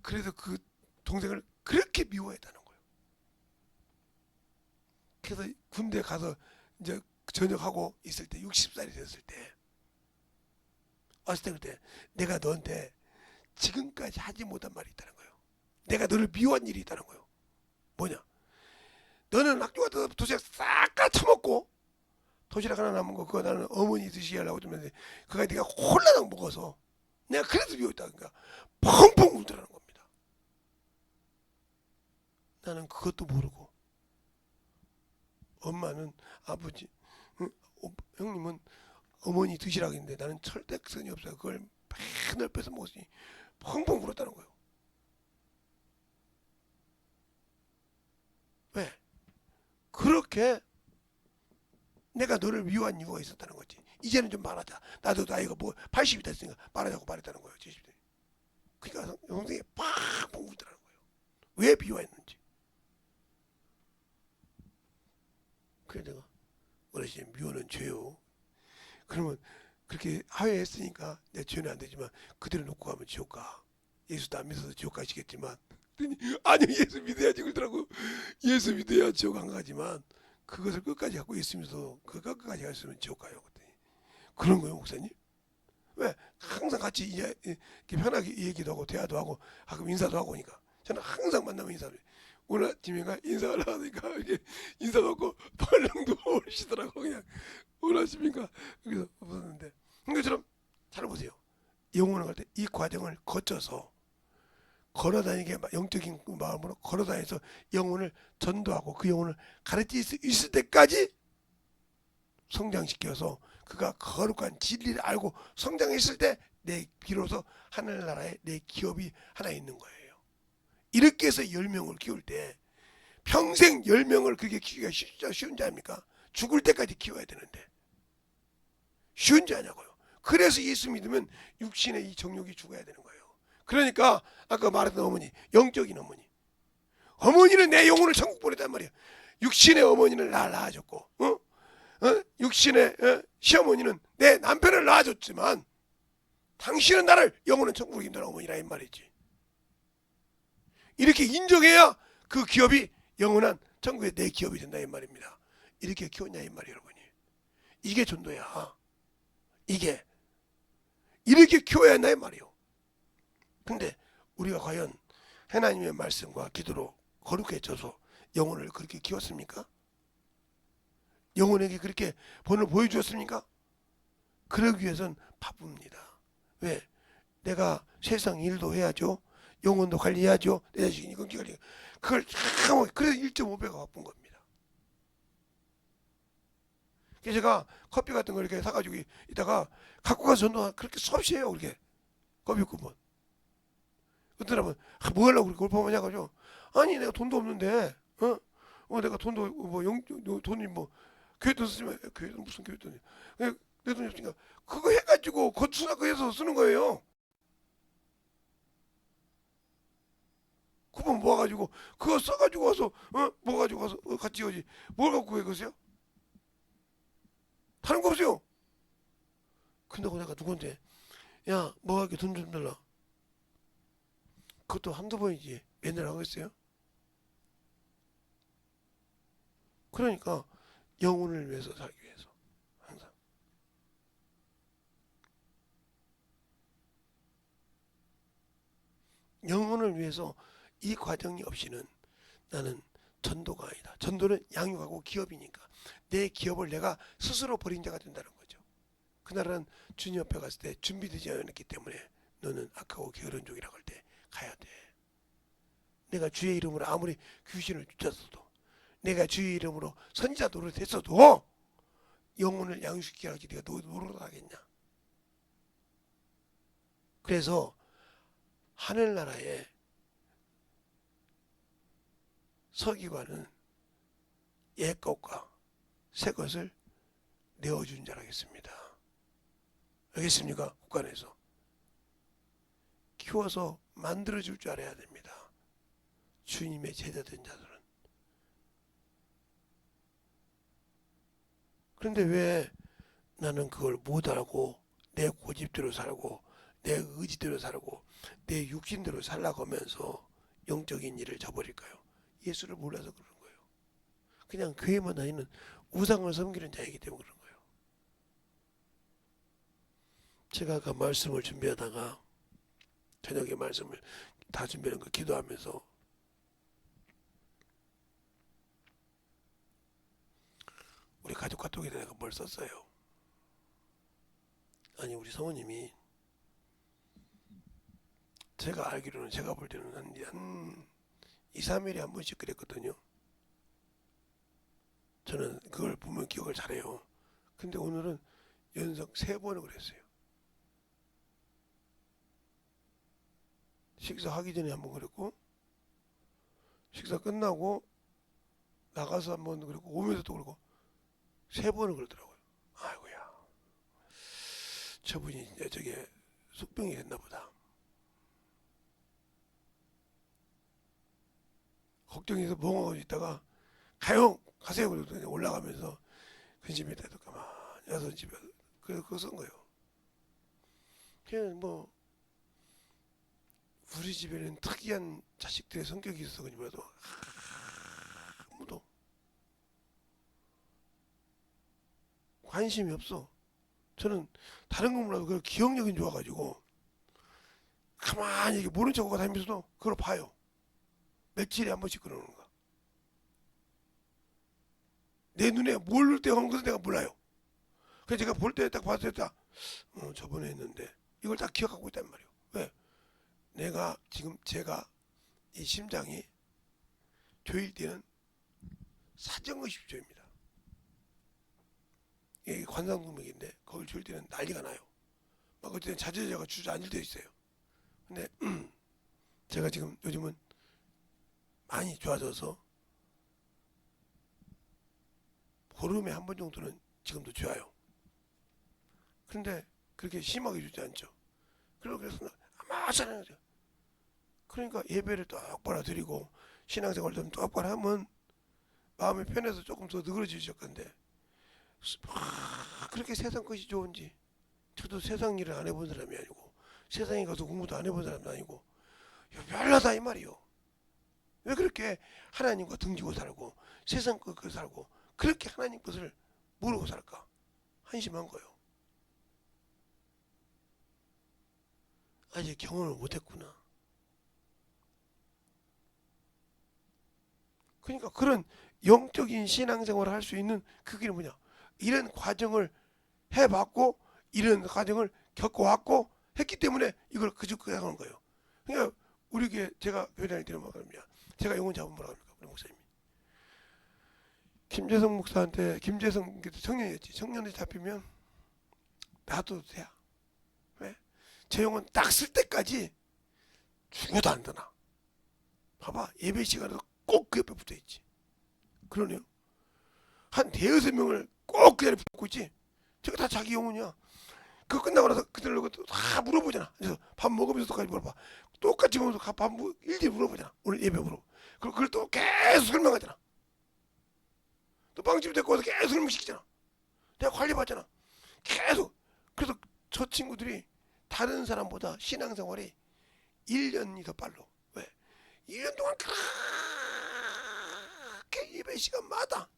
그래서 그 동생을 그렇게 미워했다는 거예요. 그래서 군대 가서 이제 전역하고 있을 때 60살이 됐을 때 왔을 때 그때 내가 너한테 지금까지 하지 못한 말이 있다는 거예요. 내가 너를 미워한 일이 있다는 거예요. 뭐냐? 너는 학교 가서 도시락 싹 까쳐먹고 도시락 하나 남은 거 그거 나는 어머니 드시게 하려고 줬는데 그거 네가 홀라당 먹어서 내가 그래서 미워했다. 그러니까 펑펑 울더라는 겁니다. 나는 그것도 모르고 엄마는 아버지 형님은 어머니 드시락인데 나는 철딱선이 없어요. 그걸 맨날 뺏어 먹었으니 펑펑 울었다는 거예요. 왜? 그렇게 내가 너를 미워한 이유가 있었다는 거지. 이제는 좀 말하자. 나도 나이가 뭐 80이 됐으니까 말하자고 말했다는 거예요. 70대. 그러니까 동생이 팍팍 울더라는 거예요. 왜 미워했는지. 그래 내가 어르신 미워는 죄요. 그러면 그렇게 하회했으니까 내 죄는 안 되지만 그대로 놓고 가면 지옥 가. 예수도 안 믿어서 지옥 가시겠지만 아니 예수 믿어야지 그러더라고. 예수 믿어야 지옥 안 가지만 그것을 끝까지 갖고 있으면서 그 끝까지 갔으면 지옥 가요. 그런 거예요, 목사님? 왜? 항상 같이 이렇게 편하게 얘기도 하고 대화도 하고 가끔 인사도 하고 오니까 저는 항상 만나면 인사를 해요. 오늘 아침인가 인사를 하니까 이렇게 인사 받고 벌렁도 오시더라고. 그냥 오늘 아침인가 여기서 웃었는데 그것처럼 잘 보세요. 영혼을 갈 때 이 과정을 거쳐서 걸어다니게 영적인 마음으로 걸어다니면서 영혼을 전도하고 그 영혼을 가르칠 수 있을 때까지 성장시켜서 그가 거룩한 진리를 알고 성장했을 때 내 비로소 하늘나라에 내 기업이 하나 있는 거예요. 이렇게 해서 10명을 키울 때 평생 10명을 그게 키우기가 쉬운지 아닙니까? 죽을 때까지 키워야 되는데 쉬운지 아냐고요. 그래서 예수 믿으면 육신의 이 정욕이 죽어야 되는 거예요. 그러니까 아까 말했던 어머니, 영적인 어머니, 어머니는 내 영혼을 천국 보냈단 말이야. 육신의 어머니는 날 낳아줬고 육신의 시어머니는 내 남편을 낳아줬지만 당신은 나를 영혼은 천국으로 인도하는 어머니라 이 말이지. 이렇게 인정해야 그 기업이 영원한 천국의 내 기업이 된다 이 말입니다. 이렇게 키웠냐 이 말이에요, 여러분이. 이게 전도야. 이게 이렇게 키워야 한다 이 말이에요. 근데 우리가 과연 하나님의 말씀과 기도로 거룩해져서 영혼을 그렇게 키웠습니까? 영혼에게 그렇게 본을 보여주었습니까? 그러기 위해서는 바쁩니다. 왜? 내가 세상 일도 해야죠. 영혼도 관리해야죠. 내 자식이 건기 관리. 그걸 다 그래서 1.5배가 바쁜 겁니다. 그래서 제가 커피 같은 거 이렇게 사가지고 이따가 갖고 가서 전도 그렇게 수없이 해요. 그렇게 커피 쿠폰. 어떤 사람은 뭐 하려고 그렇게 골프만 해가지고 아니 내가 돈도 없는데 내가 돈도 뭐 돈이 뭐 교회 돈 쓰지 마. 교회 돈 무슨 교회 돈이 내 돈이 없으니까 그거 해가지고 거추나그해서 쓰는 거예요. 쿠폰 모아가지고 그거 써가지고 와서 모아가지고 와서 같이 오지. 뭘 갖고 해 그러세요? 다른 거 없어요. 근데 내가 누구한테 야 뭐하게 돈 좀 달라. 그것도 한두 번이지 맨날 하겠어요? 그러니까 영혼을 위해서 살기 위해서 항상 영혼을 위해서 이 과정이 없이는 나는 전도가 아니다. 전도는 양육하고 기업이니까 내 기업을 내가 스스로 버린 자가 된다는 거죠. 그날은 주님 옆에 갔을 때 준비되지 않았기 때문에 너는 악하고 게으른 종이라고 할 때 가야 돼. 내가 주의 이름으로 아무리 귀신을 쫓았어도 내가 주의 이름으로 선지자 노릇했어도 영혼을 양육시키라고 네가 노릇하겠냐. 그래서 하늘나라에 서기관은 옛 것과 새 것을 내어준 자라겠습니다. 알겠습니까? 국간에서 키워서 만들어줄 줄 알아야 됩니다. 주님의 제자된 자들은. 그런데 왜 나는 그걸 못하고 내 고집대로 살고 내 의지대로 살고 내 육신대로 살라고 하면서 영적인 일을 저버릴까요? 예수를 몰라서 그러는 거예요. 그냥 교회만 다니는 우상을 섬기는 자이기 때문에 그런 거예요. 제가 아까 말씀을 준비하다가 저녁에 말씀을 다 준비하는 거 기도하면서 우리 가족 카톡에다 내가 뭘 썼어요. 아니 우리 성우님이 제가 알기로는 제가 볼 때는 한 2, 3일에 한 번씩 그랬거든요. 저는 그걸 보면 기억을 잘해요. 근데 오늘은 연속 3번을 그랬어요. 식사하기 전에 한 번 그랬고 식사 끝나고 나가서 한 번 그랬고 오면서 또 그러고 3번을 그러더라고요. 아이고야 저분이 이제 저게 속병이 됐나 보다. 걱정해서 멍하고 있다가 가세요 그러더니 올라가면서 그 집에다 가만히 와서 집에 그래서 그거 쓴 거예요. 그냥 뭐 우리 집에는 특이한 자식들의 성격이 있어서 그런지 몰라도 아무도 관심이 없어. 저는 다른 거 몰라도 그 기억력이 좋아가지고 가만히 이렇게 모른 척하고 다니면서도 그걸 봐요. 며칠에 한 번씩 그러는 거. 내 눈에 뭘 때가 온 것은 내가 몰라요. 그래서 제가 볼 때 딱 봤을 때 저번에 했는데 이걸 딱 기억하고 있단 말이에요. 왜? 내가 지금 제가 이 심장이 조일 때는 사정의식조입니다. 이게 관상동맥인데 거길 조일 때는 난리가 나요. 막 그때는 자제자가 주저앉을 때 있어요. 근데 제가 지금 요즘은 많이 좋아져서 보름에 한 번 정도는 지금도 좋아요. 그런데 그렇게 심하게 주지 않죠. 그래서 아마 잘하죠. 그러니까 예배를 똑바로 드리고 신앙생활 좀 똑바로 하면 마음이 편해서 조금 더 느그러지실 건데 그렇게 세상 것이 좋은지 저도 세상 일을 안 해본 사람이 아니고 세상에 가서 공부도 안 해본 사람도 아니고 별나다 이 말이요. 왜 그렇게 하나님과 등지고 살고 세상 것 살고 그렇게 하나님 것을 모르고 살까? 한심한 거요. 아직 경험을 못했구나. 그러니까 그런 영적인 신앙생활을 할 수 있는 그게 뭐냐? 이런 과정을 해봤고 이런 과정을 겪어왔고 했기 때문에 이걸 그저 하는 거예요. 그러니까 우리 교회 제가 교회 다닐 때는 뭐라 그러냐? 제가 용어 잡으면 뭐라 합니까? 우리 목사님이 김재성 목사한테 김재성 청년이었지. 청년이 잡히면 놔둬도 돼. 왜? 제 용은 딱 쓸 때까지 죽어도 안 되나. 봐봐 예배 시간에도 꼭 그 옆에 붙어 있지. 그러네요. 한 대여섯 명을 꼭 그 자리에 붙고 있지. 저거 다 자기 영혼이야. 그거 끝나고 나서 그들로 다 물어보잖아. 그래서 밥 먹으면서 똑같이 물어봐. 똑같이 먹으면서 밥 일일이 물어보잖아. 오늘 예배 물어보. 그리고 그걸 또 계속 설명하잖아. 또 빵집 데리고 와서 계속 설명시키잖아. 내가 관리받잖아. 계속. 그래서 저 친구들이 다른 사람보다 신앙생활이 1년이 더 빨라. 왜? 1년 동안 그렇게 예배 시간마다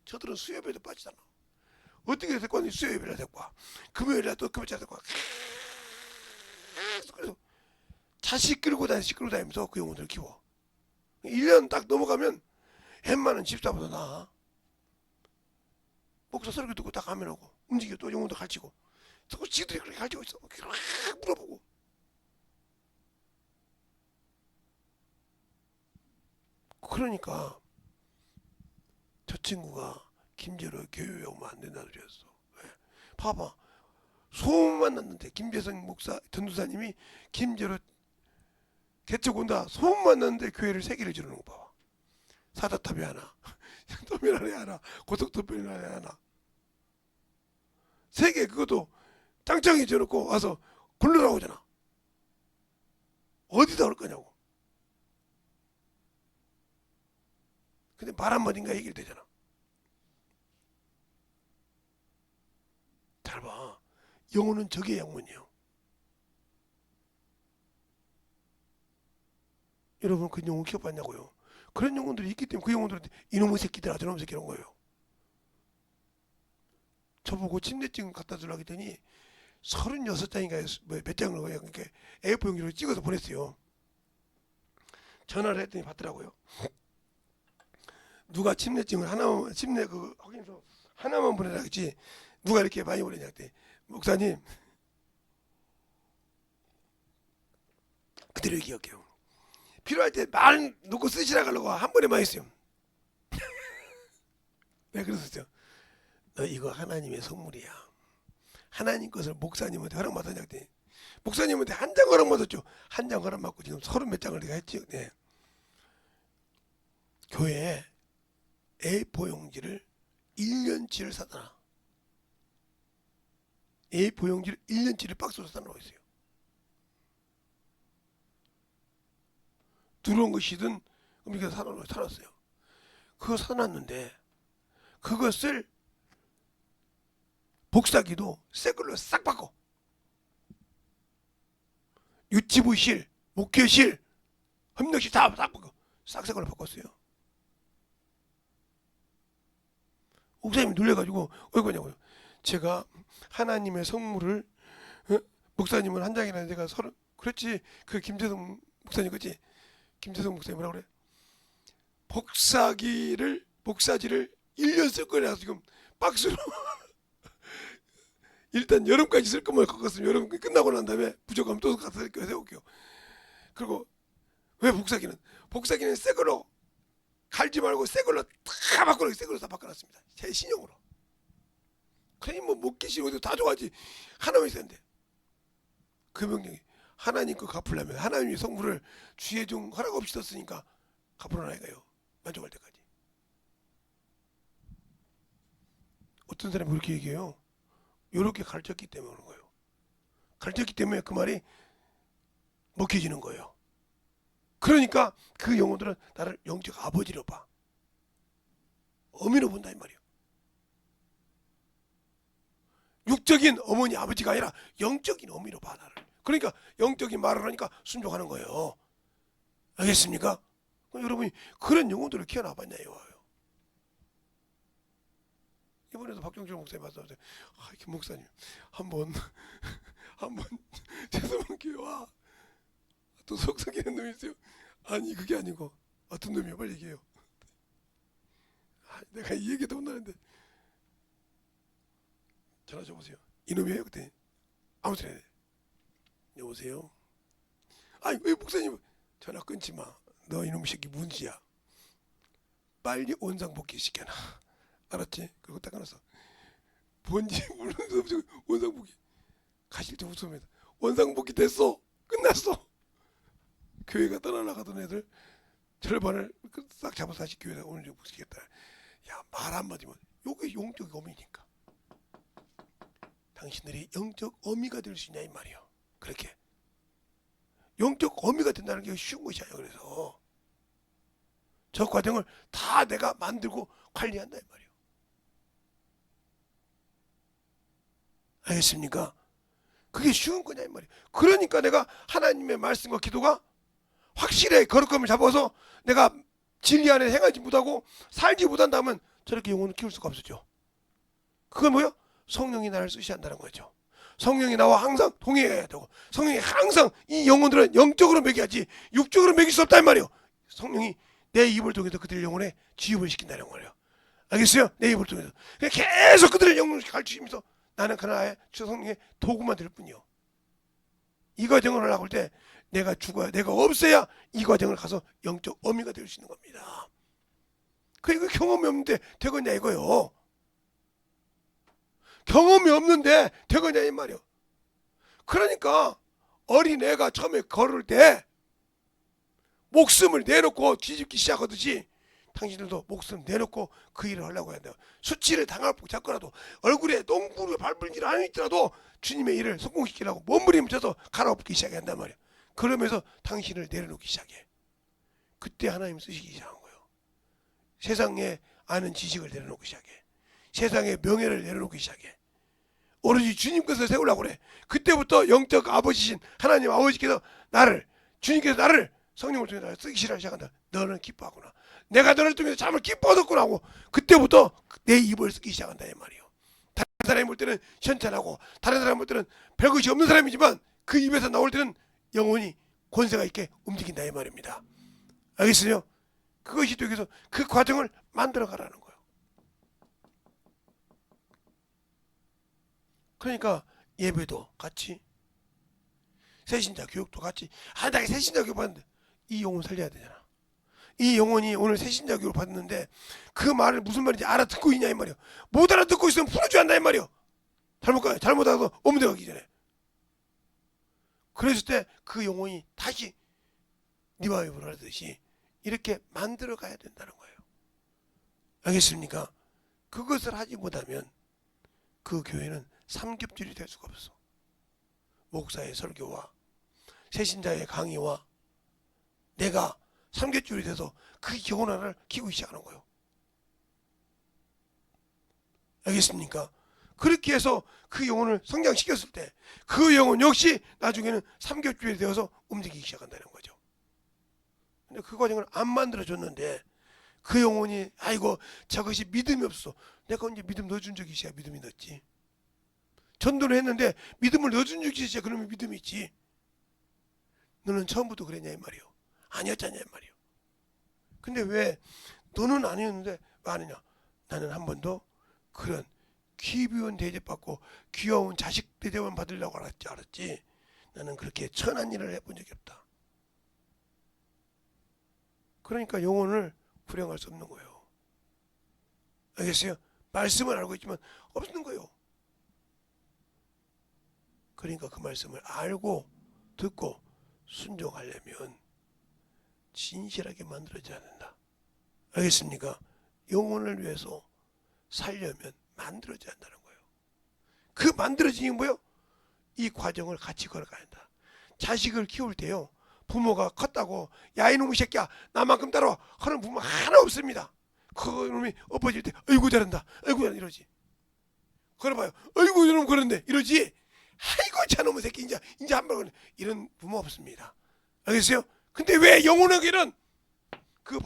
저들은 수요예배도 빠지잖아. 어떻게 데리고 왔는지 수요예배를 데리고 와. 금요일에 또 금요일에 데리고 와. 그래서 자식 끌고 다니면서 그 영혼들을 키워. 1년 딱 넘어가면 웬만한 집사보다 나아. 목사 설교 듣고 딱 가면 오고 움직여 또 영혼도 가르치고 또 지들이 그렇게 가르치고 있어. 물어보고. 그러니까 저 친구가 김재로 교회에 오면 안 된다 그랬어. 왜? 봐봐. 소문만 났는데 김재성 목사 전도사님이 김재로 개척 온다 소문만 났는데 교회를 3개를 지르는 거 봐봐. 사다탑이 하나 터미널에 하나 고속터미널에 하나 3개 그것도 짱짱이 지어놓고 와서 굴러나오잖아 어디다 올 거냐고. 근데 말 한마디인가 해결되잖아. 잘 봐. 영혼은 적의 영혼이에요. 여러분 그 영혼 키워봤냐고요. 그런 영혼들이 있기 때문에 그 영혼들한테 이놈의 새끼들아 저놈의 새끼 이런 거예요. 저보고 침대증 갖다 주려고 했더니 36장인가 몇 장을 그러니까 A4 용지로 찍어서 보냈어요. 전화를 했더니 받더라고요. 누가 침대증을 하나만 침대 그 확인서 하나만 보내라 했지 누가 이렇게 많이 보내냐 했더니 목사님 그대로 기억해요. 필요할 때 말 놓고 쓰시라 가려고 한 번에만 했어요. 왜 그랬었죠? 너 이거 하나님의 선물이야. 하나님 것을 목사님한테 허락받았냐 했더니 목사님한테 한 장 허락받았죠. 한 장 허락받고 지금 30몇 장을 내가 했죠. 네. 교회에 A4 용지를 1년치를 사다나. A4 용지를 1년치를 박스로 사놓고 있어요. 들어온 것이든 이렇게 사놨어요. 그거 사놨는데 그것을 복사기도 새 걸로 싹 바꿔. 유치부실, 목회실, 협력실 다 바꿔. 싹 새 걸로 바꿨어요. 목사님이 놀래가지고 어이구냐고요. 제가 하나님의 성물을 목사님은 한 장이나 내가 30, 그렇지. 그 김재성 목사님 그지? 김재성 목사님 뭐라 그래? 복사지를 1년 쓸 거라 지금 박스로 일단 여름까지 쓸 거면 갖고 여름 끝나고 난 다음에 부족하면 또 갖다 세울게요. 그리고 왜 복사기는 새 걸로 갈지 말고 새 걸로 다 바꿔놓고 새 걸로 다 바꿔놨습니다. 제 신용으로. 그러니 뭐 먹기 싫어도 다 좋아하지. 하나만 있었는데 그 명령이 하나님 거 갚으려면 하나님이 성물을 주의 종 허락 없이 썼으니까 갚으라 이거요. 만족할 때까지. 어떤 사람이 그렇게 얘기해요. 이렇게 가르쳤기 때문에 그런 거예요. 가르쳤기 때문에 그 말이 먹혀지는 거예요. 그러니까 그 영혼들은 나를 영적 아버지로 봐. 어미로 본다 이 말이에요. 육적인 어머니 아버지가 아니라 영적인 어미로 봐 나를. 그러니까 영적인 말을 하니까 순종하는 거예요. 알겠습니까? 여러분이 그런 영혼들을 키워나봤냐 이거예요. 이번에도 박종철 목사님 말씀하세요. 김 목사님 한번 죄송한 교회와 또 속삭이는 놈이 있어요. 아니 그게 아니고 어떤 놈이요? 빨리 얘기해요. 내가 이 얘기도 못하는데 전화 줘보세요. 이놈이에요 그때 아무 소리 안 해. 여보세요. 아니 왜 목사님 전화 끊지 마. 너 이놈 새끼 문지야. 빨리 원상복귀 시켜놔. 알았지? 그리고 딱 끊었어. 본지 물론 없이 원상복귀. 가실 때 웃으면서 원상복귀 됐어. 끝났어. 교회가 떠나가던 애들 절반을 싹 잡아서 다시 교회에다 오늘 좀 복귀시켰다. 야, 말 한마디면 요게 영적 어미니까. 당신들이 영적 어미가 될 수 있냐 이 말이요. 그렇게 영적 어미가 된다는 게 쉬운 것이 아니야. 그래서 저 과정을 다 내가 만들고 관리한다 이 말이에요. 알겠습니까? 그게 쉬운 거냐 이 말이에요. 그러니까 내가 하나님의 말씀과 기도가 확실히 거룩함을 잡아서 내가 진리 안에 행하지 못하고 살지 못한다면 저렇게 영혼을 키울 수가 없었죠. 그건 뭐요? 성령이 나를 쓰셔야 한다는 거죠. 성령이 나와 항상 동행해야 되고 성령이 항상 이 영혼들은 영적으로 먹여야지 육적으로 먹일 수 없다 이 말이에요. 성령이 내 입을 통해서 그들의 영혼에 지음을 시킨다는 거예요. 알겠어요? 내 입을 통해서 계속 그들의 영혼을 가르치면서 나는 그나의 저 성령의 도구만 될 뿐이요. 이 과정을 하려고 할 때 내가 죽어야 내가 없어야 이 과정을 가서 영적 어미가 될 수 있는 겁니다. 그러니까 경험이 없는데 되겠냐 이거요. 경험이 없는데 되겠냐 이 말이요. 그러니까 어린애가 처음에 걸을 때 목숨을 내놓고 뒤집기 시작하듯이 당신들도 목숨 내놓고 그 일을 하려고 해야 돼요. 수치를 당할 잡거라도 얼굴에 똥구를 밟을질 않았더라도 주님의 일을 성공시키려고 몸부림쳐서 갈아엎기 시작한단 말이에요. 그러면서 당신을 내려놓기 시작해. 그때 하나님 쓰시기 시작한 거예요. 세상에 아는 지식을 내려놓기 시작해. 세상의 명예를 내려놓기 시작해. 오로지 주님 것을 세우려고 그래. 그때부터 영적 아버지신 하나님 아버지께서 주님께서 나를 성령을 통해 나를 쓰기 시작한다. 너는 기뻐하구나. 내가 너를 통해서 참을 기뻐하겠구나 하고 그때부터 내 입을 쓰기 시작한다 이 말이에요. 다른 사람이 볼 때는 현찬하고 다른 사람이 볼 때는 별것이 없는 사람이지만 그 입에서 나올 때는 영혼이 권세가 있게 움직인다 이 말입니다. 알겠어요? 그것이 되기 위해서 그 과정을 만들어 가라는 거예요. 그러니까 예배도 같이 새신자 교육도 같이 나 새신자 교육 받는데 이 영혼 살려야 되잖아. 이 영혼이 오늘 새신자 교육을 받는데 그 말을 무슨 말인지 알아듣고 있냐 이 말이요. 못 알아듣고 있으면 풀어줘야 한다 이 말이요. 잘못하고 옮겨가기 전에. 그랬을 때 그 영혼이 다시 리바이벌을 하듯이 이렇게 만들어 가야 된다는 거예요. 알겠습니까? 그것을 하지 못하면 그 교회는 삼겹줄이 될 수가 없어. 목사의 설교와 새신자의 강의와 내가 삼겹줄이 돼서 그 영혼 하나를 키우기 시작하는 거예요. 알겠습니까? 그렇게 해서 그 영혼을 성장시켰을 때 그 영혼 역시 나중에는 삼겹줄이 되어서 움직이기 시작한다는 거죠. 근데 그 과정을 안 만들어줬는데 그 영혼이 아이고 저것이 믿음이 없어. 내가 언제 믿음 넣어준 적이 있어야 믿음이 넣었지. 전도를 했는데 믿음을 넣어준 적이 있어야 그러면 믿음이 있지. 너는 처음부터 그랬냐 이 말이요. 아니었잖냐 이 말이요. 근데 왜 너는 아니었는데 왜 아느냐. 나는 한 번도 그런 귀비원 대접받고 귀여운 자식 대접만 받으려고 알았지. 나는 그렇게 천한 일을 해본 적이 없다. 그러니까 영혼을 불행할 수 없는 거예요. 알겠어요? 말씀을 알고 있지만 없는 거예요. 그러니까 그 말씀을 알고 듣고 순종하려면 진실하게 만들어져야 된다. 알겠습니까? 영혼을 위해서 살려면 만들어져야 한다는 거예요. 그 만들어지는 게 뭐예요? 이 과정을 같이 걸어가야 한다. 자식을 키울 때요. 부모가 컸다고 야 이놈의 새끼야 나만큼 따라와 하는 부모 하나 없습니다. 그 놈이 엎어질 때 아이고 잘한다 아이고 잘한다 이러지. 걸어봐요. 아이고 이놈 그런데 이러지. 아이고 저놈의 새끼 이제 한번 그래. 이런 부모 없습니다. 알겠어요? 근데 왜 영혼에게는 그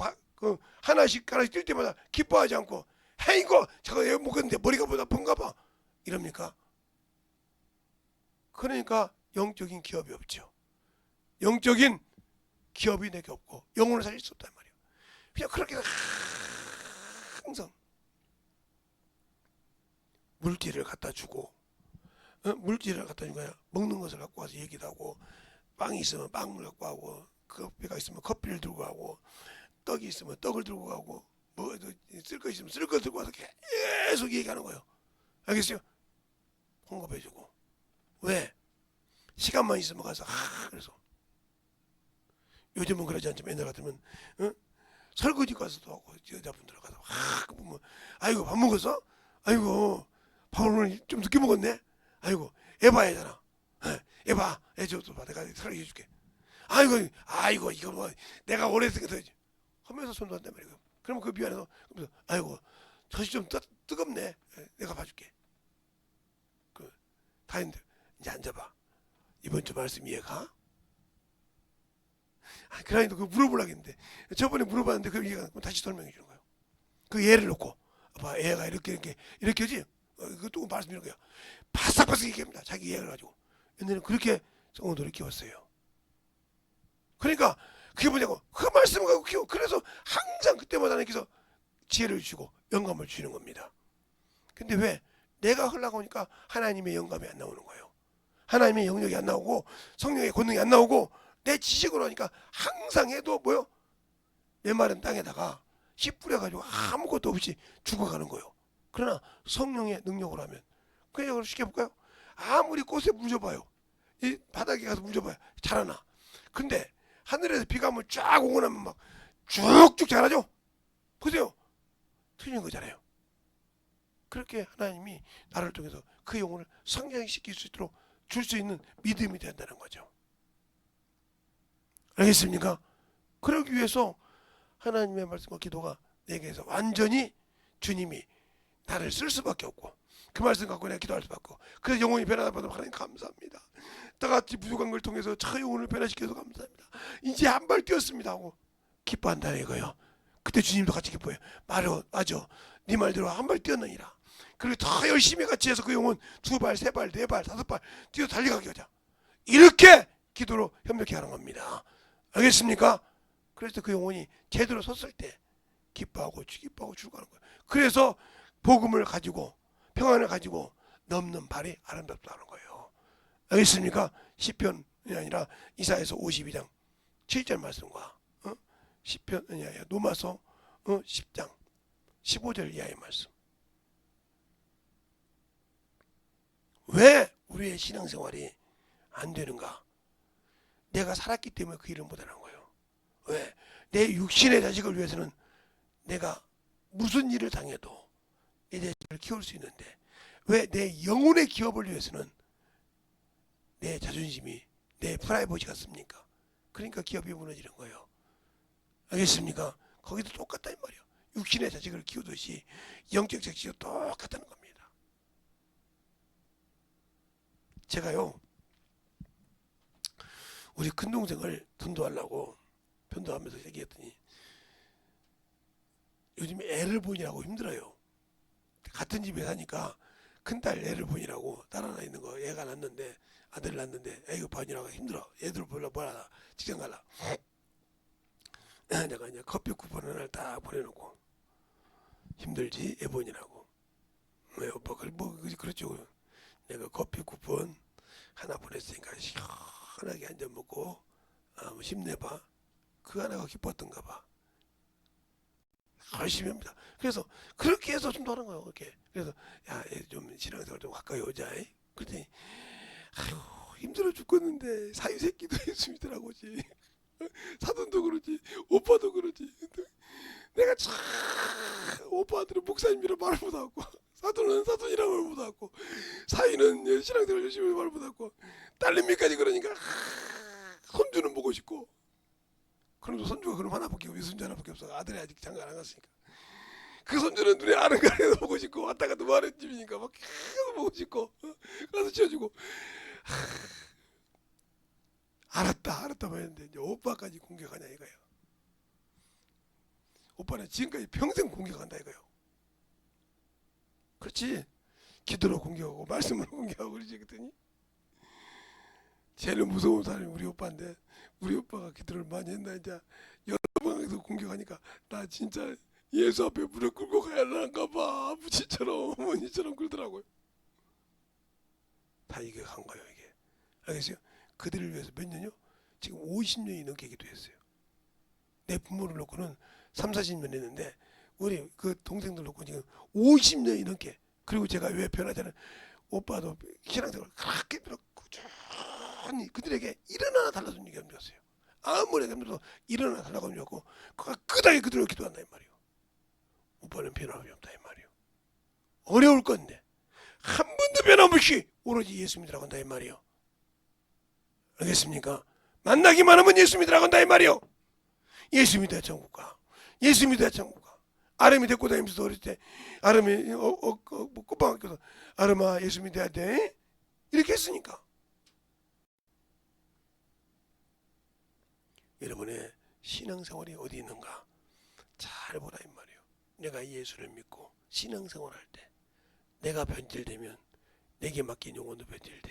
하나씩 뛸 때마다 기뻐하지 않고 아이고 저거 못 걷는데 머리가 보다 아픈가 봐 이럽니까? 그러니까 영적인 기업이 없죠. 영적인 기업이 내게 없고 영혼을 살릴 수 없단 말이에요. 그냥 그렇게 항상 물질을 갖다 주고 물질을 갖다 주고 먹는 것을 갖고 와서 얘기도 하고 빵이 있으면 빵을 갖고 가고 커피가 있으면 커피를 들고 가고 떡이 있으면 떡을 들고 가고 뭐 쓸 거 있으면 쓸 거 들고 와서 계속 얘기하는 거예요. 알겠어요? 홍보해주고 왜? 시간만 있으면 가서 그래서 요즘은 그러지 않지만 옛날 같으면 설거지 가서도 하고 여자분들 가서 보면 아이고 밥 먹었어? 아이고 밥을 오늘 좀 늦게 먹었네? 아이고 에바야잖아. 에바 애줘도 봐 내가 설거지 해줄게. 아이고 이거 뭐 내가 오래 했으니까 하면서 손도 한단 말이에요. 그러면 그 미안해서 아이고 젖이 좀 뜨겁네. 내가 봐줄게. 다 했는데 이제 앉아봐. 이번 주 말씀 이해가? 그러니까 그거 물어보려고 했는데 저번에 물어봤는데 그 이해가 다시 설명해 주는 거예요. 그 예를 놓고 봐 애가 이렇게 하지. 그것도 말씀 이런 거야. 바싹바싹 얘기합니다. 자기 이해를 가지고. 옛날에는 그렇게 성도를 키웠어요. 그러니까 그게 뭐냐고 그 말씀을 갖고 키워. 그래서 항상 그때마다 하나님께서 지혜를 주시고 영감을 주시는 겁니다. 근데 왜 내가 하려고 하니까 하나님의 영감이 안 나오는 거예요. 하나님의 영역이 안 나오고 성령의 권능이 안 나오고 내 지식으로 하니까 항상 해도 뭐요? 내 마른 땅에다가 씨 뿌려가지고 아무것도 없이 죽어가는 거예요. 그러나 성령의 능력으로 하면 그냥 쉽게 볼까요? 아무리 꽃에 물 줘봐요. 이 바닥에 가서 물 줘봐요. 자라나. 근데 하늘에서 비가 한번 쫙 오고 나면 막 쭉쭉 자라죠? 보세요. 틀린 거잖아요. 그렇게 하나님이 나를 통해서 그 영혼을 성장시킬 수 있도록 줄 수 있는 믿음이 된다는 거죠. 알겠습니까? 그러기 위해서 하나님의 말씀과 기도가 내게서 완전히 주님이 나를 쓸 수밖에 없고 그 말씀 갖고 내가 기도할 수밖에 없고 그래서 영혼이 변화다 받으면 하나님 감사합니다. 다같이 부족한 걸 통해서 저 영혼을 변화시켜서 감사합니다. 이제 한 발 뛰었습니다 하고 기뻐한다는 이거예요. 그때 주님도 같이 기뻐해요. 맞아. 네 말대로 한 발 뛰었느니라. 그리고 더 열심히 같이 해서 그 영혼 두 발, 세 발, 네 발, 다섯 발 뛰어 달려가게 하자. 이렇게 기도로 협력해 하는 겁니다. 알겠습니까? 그래서 그 영혼이 제대로 섰을 때 기뻐하고 죽어가는 거예요. 그래서 복음을 가지고 평안을 가지고 넘는 발이 아름답다는 거예요. 알겠습니까? 시편이 아니라 이사야서 52장 7절 말씀과 시편 아니야 로마서 10장 15절 이하의 말씀. 왜 우리의 신앙생활이 안 되는가? 내가 살았기 때문에 그 일을 못하는 거예요. 왜? 내 육신의 자식을 위해서는 내가 무슨 일을 당해도 내 자식을 키울 수 있는데 왜 내 영혼의 기업을 위해서는 내 자존심이 내 프라이버시가 씁니까? 그러니까 기업이 무너지는 거예요. 알겠습니까? 거기도 똑같다 이 말이에요. 육신의 자식을 키우듯이 영적 자식도 똑같다는 겁니다. 제가요 우리 큰동생을 전도하려고 변도하면서 얘기했더니 요즘 애를 보느라고 힘들어요. 같은 집에 사니까 큰딸 애를 보느라고 딸 하나 있는 거 애가 낳는데 아들 낳는데 애가 보느라고 힘들어. 애들 보려 뭐라 직장 가라. 내가 이제 커피 쿠폰 하나를 딱 보내놓고 힘들지 애 보느라고. 뭐 그렇죠. 내가 커피 쿠폰 하나 보냈으니까 시원하게 한 잔 먹고 뭐 힘내봐. 그 하나가 기뻤던가 봐. 열심히 합니다. 그래서 그렇게 해서 좀 하는 거예요. 그렇게. 그래서 야, 좀 신앙생활 좀 가까이 오자. 그랬더니 아유 힘들어 죽겠는데 사위 새끼도 예수 믿으라고 지. 사돈도 그러지 오빠도 그러지. 내가 참 오빠들은 목사님이라 말 못하고 사돈은 사돈이라 말 못하고 사위는 신앙생활 열심히 말 못하고 딸내미까지 그러니까 손주는 보고 싶고. 그럼도 손주가 그럼 하나밖에 없어. 손주 하나밖에 없어. 아들이 아직 장가 안 갔으니까. 그 손주는 눈에 아는 가래도 보고 싶고 왔다 갔다 뭐하는 집이니까 막 계속 보고 싶고 가서 치워주고. 알았다 뭐 했는데 이제 오빠까지 공격하냐 이거예요. 오빠는 지금까지 평생 공격한다 이거예요. 그렇지? 기도로 공격하고 말씀으로 공격하고 그러지. 그랬더니 제일 무서운 사람이 우리 오빠인데 우리 오빠가 기도를 많이 했나 이제 여러 방에서 공격하니까 나 진짜 예수 앞에 무릎 꿇고 가야 하는가 봐. 아버지처럼 어머니처럼 그러더라고요. 다 이게 한 거예요 이게. 알겠어요? 그들을 위해서 몇 년이요? 지금 50년이 넘게 기도했어요. 내 부모를 놓고는 3, 40년 했는데 우리 그 동생들 놓고 지금 50년이 넘게. 그리고 제가 왜 변하자는 오빠도 신앙생활 그렇게 꾸준히 그들에게 일어나 달라는 얘기 없었어요. 아무리 힘들어도 일어나 달라고 하면 좋고 끄다게 그대로 기도한다 이 말이에요. 오빠는 변함이 없다 이 말이에요. 어려울 건데 한 번도 변함없이 오로지 예수 믿으라고 한다 이 말이에요. 알겠습니까? 만나기만 하면 예수 믿으라고 한다 이 말이에요. 예수 믿어야 천국 가. 예수 믿어야 천국 가. 아름이 데리고 다니면서 어릴 때 아름이 꽃방 학교에서 아름아 예수 믿어야 돼 이렇게 했으니까. 여러분의 신앙생활이 어디 있는가 잘 보라 이 말이에요. 내가 예수를 믿고 신앙생활할 때 내가 변질되면 내게 맡긴 영혼도 변질돼.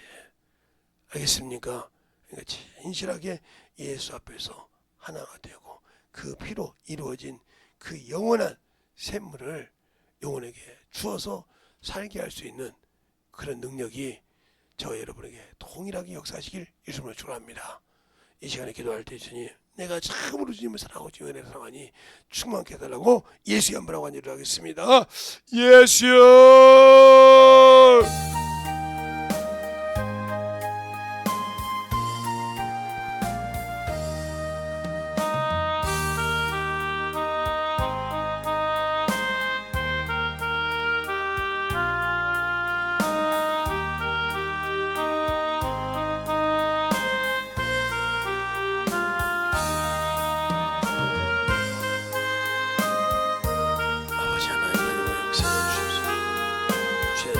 알겠습니까? 그러니까 진실하게 예수 앞에서 하나가 되고 그 피로 이루어진 그 영원한 샘물을 영혼에게 주어서 살게 할 수 있는 그런 능력이 저 여러분에게 동일하게 역사하시길 예수님으로 축원합니다. 이 시간에 기도할 때 주님 내가 참으로 주님을 사랑하고 주님을 사랑하니 충만케 해달라고 예수의 한번하고 한일을 하겠습니다. 예수여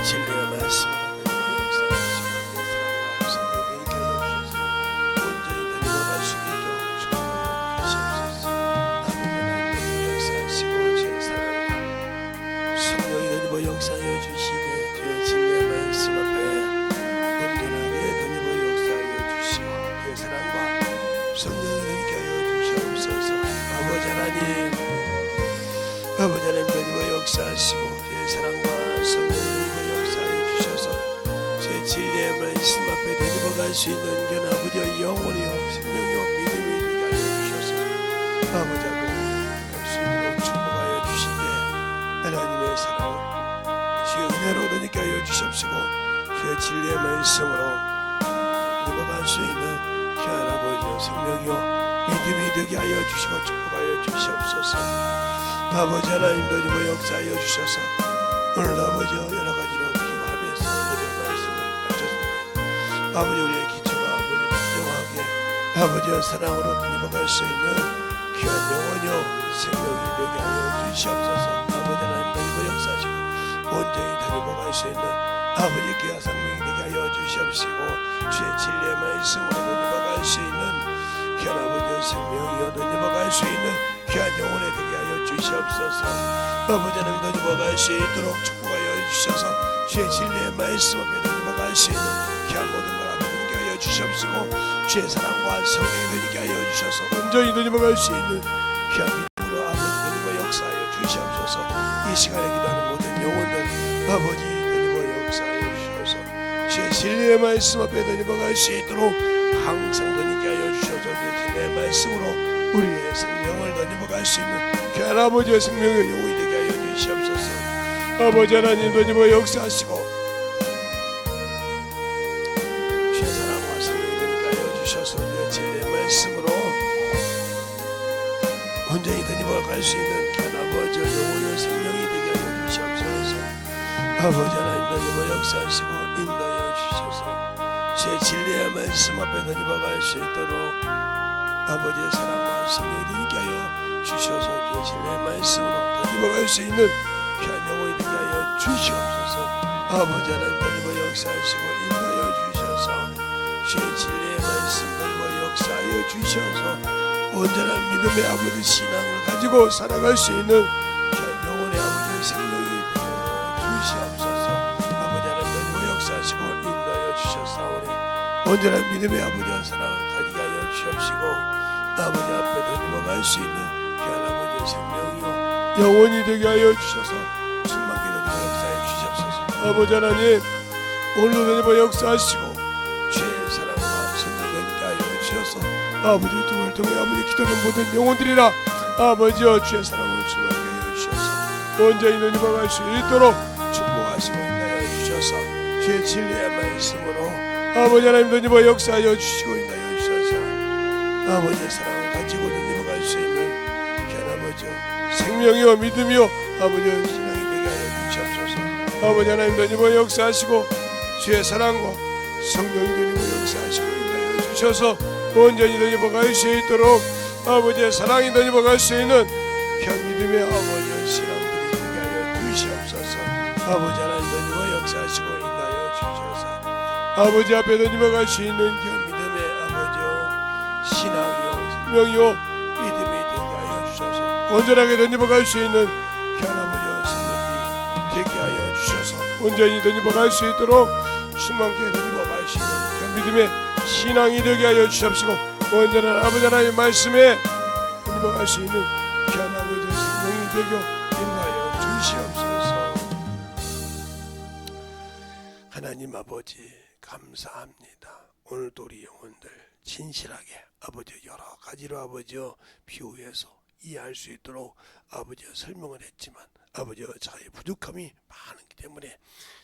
진리의 말씀으로 역사하시고 온전히 내려갈 수 있도록 주시옵소서. 역사하시고 주의 사랑과 성령이 내리고 역사하여 주시되 주의 진리의 말씀 앞에 온전하게 내리고 역사하여 주시고 주의 사랑과 성령이 내리게 하여 주시옵소서. 아버지 하나님 내리고 역사하시고 주의 사랑과 성령이 진리의 말씀 앞에 되짚어갈 수 있는 게 아버지의 영혼이요 생명이요 믿음이 되게 하여 주셔서 아버지 앞에 갈 수 있도록 축복하여 주시되 하나님의 사랑 주의 은혜로 되게 하여 주십시고 주의 진리의 말씀으로 되짚어갈 수 있는 귀한 아버지의 생명이요 믿음이 되게 하여 주시고 축복하여 주시옵소서. 아버지 하나님 되짚어 역사하여 주셔서 오늘 아버지 여러 가지로 아버지 우리의 기초가 아버지 진정하게 아버지의 사랑으로 뒤집어갈 수 있는 귀한 영혼이요 생명이 되게 하여 주시옵소서. 아버지 하나님 되짚어 역사하시고 온전히 뒤집어갈 수 있는 아버지 귀한 생명이 되게 하여 주시옵시고 주의 진리의 말씀으로 뒤집어갈 수 있는 귀한 아버지의 생명이요 뒤집어갈 수 있는 귀한 영혼에 되게 하여 주시옵소서. 아버지 하나님 너희와 갈 수 있도록 축복하여 주셔서 주의 진리의 말씀 앞에 너희와 갈 수 있는 귀한 모든 걸 아버지 되게 하여 주시옵시고 주의 사랑과 성령이 되게 하여 주셔서 온전히 너희와 갈 수 있는 귀한 믿음으로 아버지 너희와 역사하여 주시옵소서. 이 시간에 기도하는 모든 영혼들 아버지 너희와 역사하여 주셔서 주의 진리의 말씀 앞에 너희와 갈 수 있도록 항상 너희께 하여 주셔서 주의 진리의 말씀으로 우리의 생명을 너희와 갈 수 있는 귀한 아버지의 생명의 영혼이 되게 하여 주시옵소서. 아버지 하나님 너희와 역사하시고 주의 사랑과 성령이 되게 하여 주셔서 주의 진리의 말씀으로 온전히 너희와 갈 수 있는 귀한 아버지의 영혼의 생명이 되게 하여 주시옵소서. 아버지 하나님 너희와 역사하시고 인도하여 주셔서 주의 진리의 말씀 앞에 너희와 갈 수 있도록 아버지의 사랑과 성령이 되게 하여 주셔서 주의 진리의 말씀으로 너희와 갈 수 있는 귀한 영혼이 되게 하여 주시옵소서. 아버지 하나님 너희와 역사하시고 인도하여 주셔서 주의 진리의 말씀 너희와 역사하여 주셔서 온전한 믿음의 아버지 신앙을 가지고 살아갈 수 있는 귀한 영혼의 아버지의 생명이 되어 주시옵소서. 아버지 하나님 너희와 역사하시고 인도하여 주셨사오니 온전한 믿음의 아버지의 사랑을 가지게 하여 주시옵시고 아버지 앞에 너희와 갈 수 있는 귀한 아버지의 생명이요 영원히 되게 하여 주셔서 충만케 너희와 역사해 주시옵소서. 아버지 하나님 오늘도 너희와 역사하시고 주의 사랑과 성령을 하여 주셔서 아버지 등을 통해 아버지 기도하는 모든 영혼들이라 아버지여 주의 사랑으로 충만케 하여 주셔서 온전히 너희와 갈 수 있도록 축복하시고 인도하여 주셔서 주의 진리의 말씀으로 아버지 하나님 너희와 역사하여 주시고 인도하여 주셔서 아버지의 사랑을 가지고 너희와 갈 수 있는 귀한 아버지여 생명이요 믿음이요 아버지의 신앙이 되게 하여 주시옵소서. 아버지 하나님 너희와 역사하시고 주의 사랑과 성령이 너희와 역사하시고 인도하여 주셔서 온전히 너희와 갈 수 있도록 아버지의 사랑이 너희와 갈 수 있는 귀한 믿음의 아버지의 신앙들이 되게 하여 주시옵소서. 아버지 하나님 너희와 역사하시고 인도하여 주셔서 아버지 앞에 너희와 갈 수 있는 귀한 믿음의 아버지여 신앙이요 생명이요 믿음이 되게 하여 주셔서 온전하게 너희와 갈 수 있는 귀한 아버지여 생명이 되게 하여 주셔서 온전히 너희와 갈 수 있도록 충만케 너희와 갈 수 있는 귀한 믿음의 신앙이 되게 하여 주시옵시고 온전한 아버지 하나님의 말씀에 너희와 갈 수 있는 귀한 아버지의 생명이 되게 인도하여 주시옵소서. 하나님 아버지 감사합니다. 오늘도 우리 영혼들 진실하게 아버지 여러 가지로 아버지여 비유해서 이해할 수 있도록 아버지여 설명을 했지만 아버지여 저의 부족함이 많기 때문에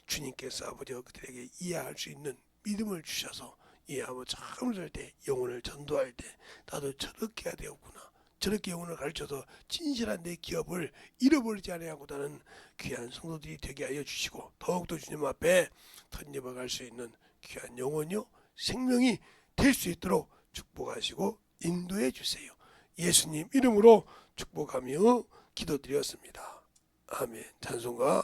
주님께서 아버지여 그들에게 이해할 수 있는 믿음을 주셔서 이 아버지 참을 살 때 영혼을 전도할 때 나도 저렇게 해야 되었구나 저렇게 영혼을 가르쳐서 진실한 내 기업을 잃어버리지 아니하고다는 귀한 성도들이 되게 하여 주시고 더욱더 주님 앞에 던져봐 갈 수 있는 귀한 영혼이요 생명이 될 수 있도록 축복하시고 인도해 주세요. 예수님 이름으로 축복하며 기도드렸습니다. 아멘. 찬송가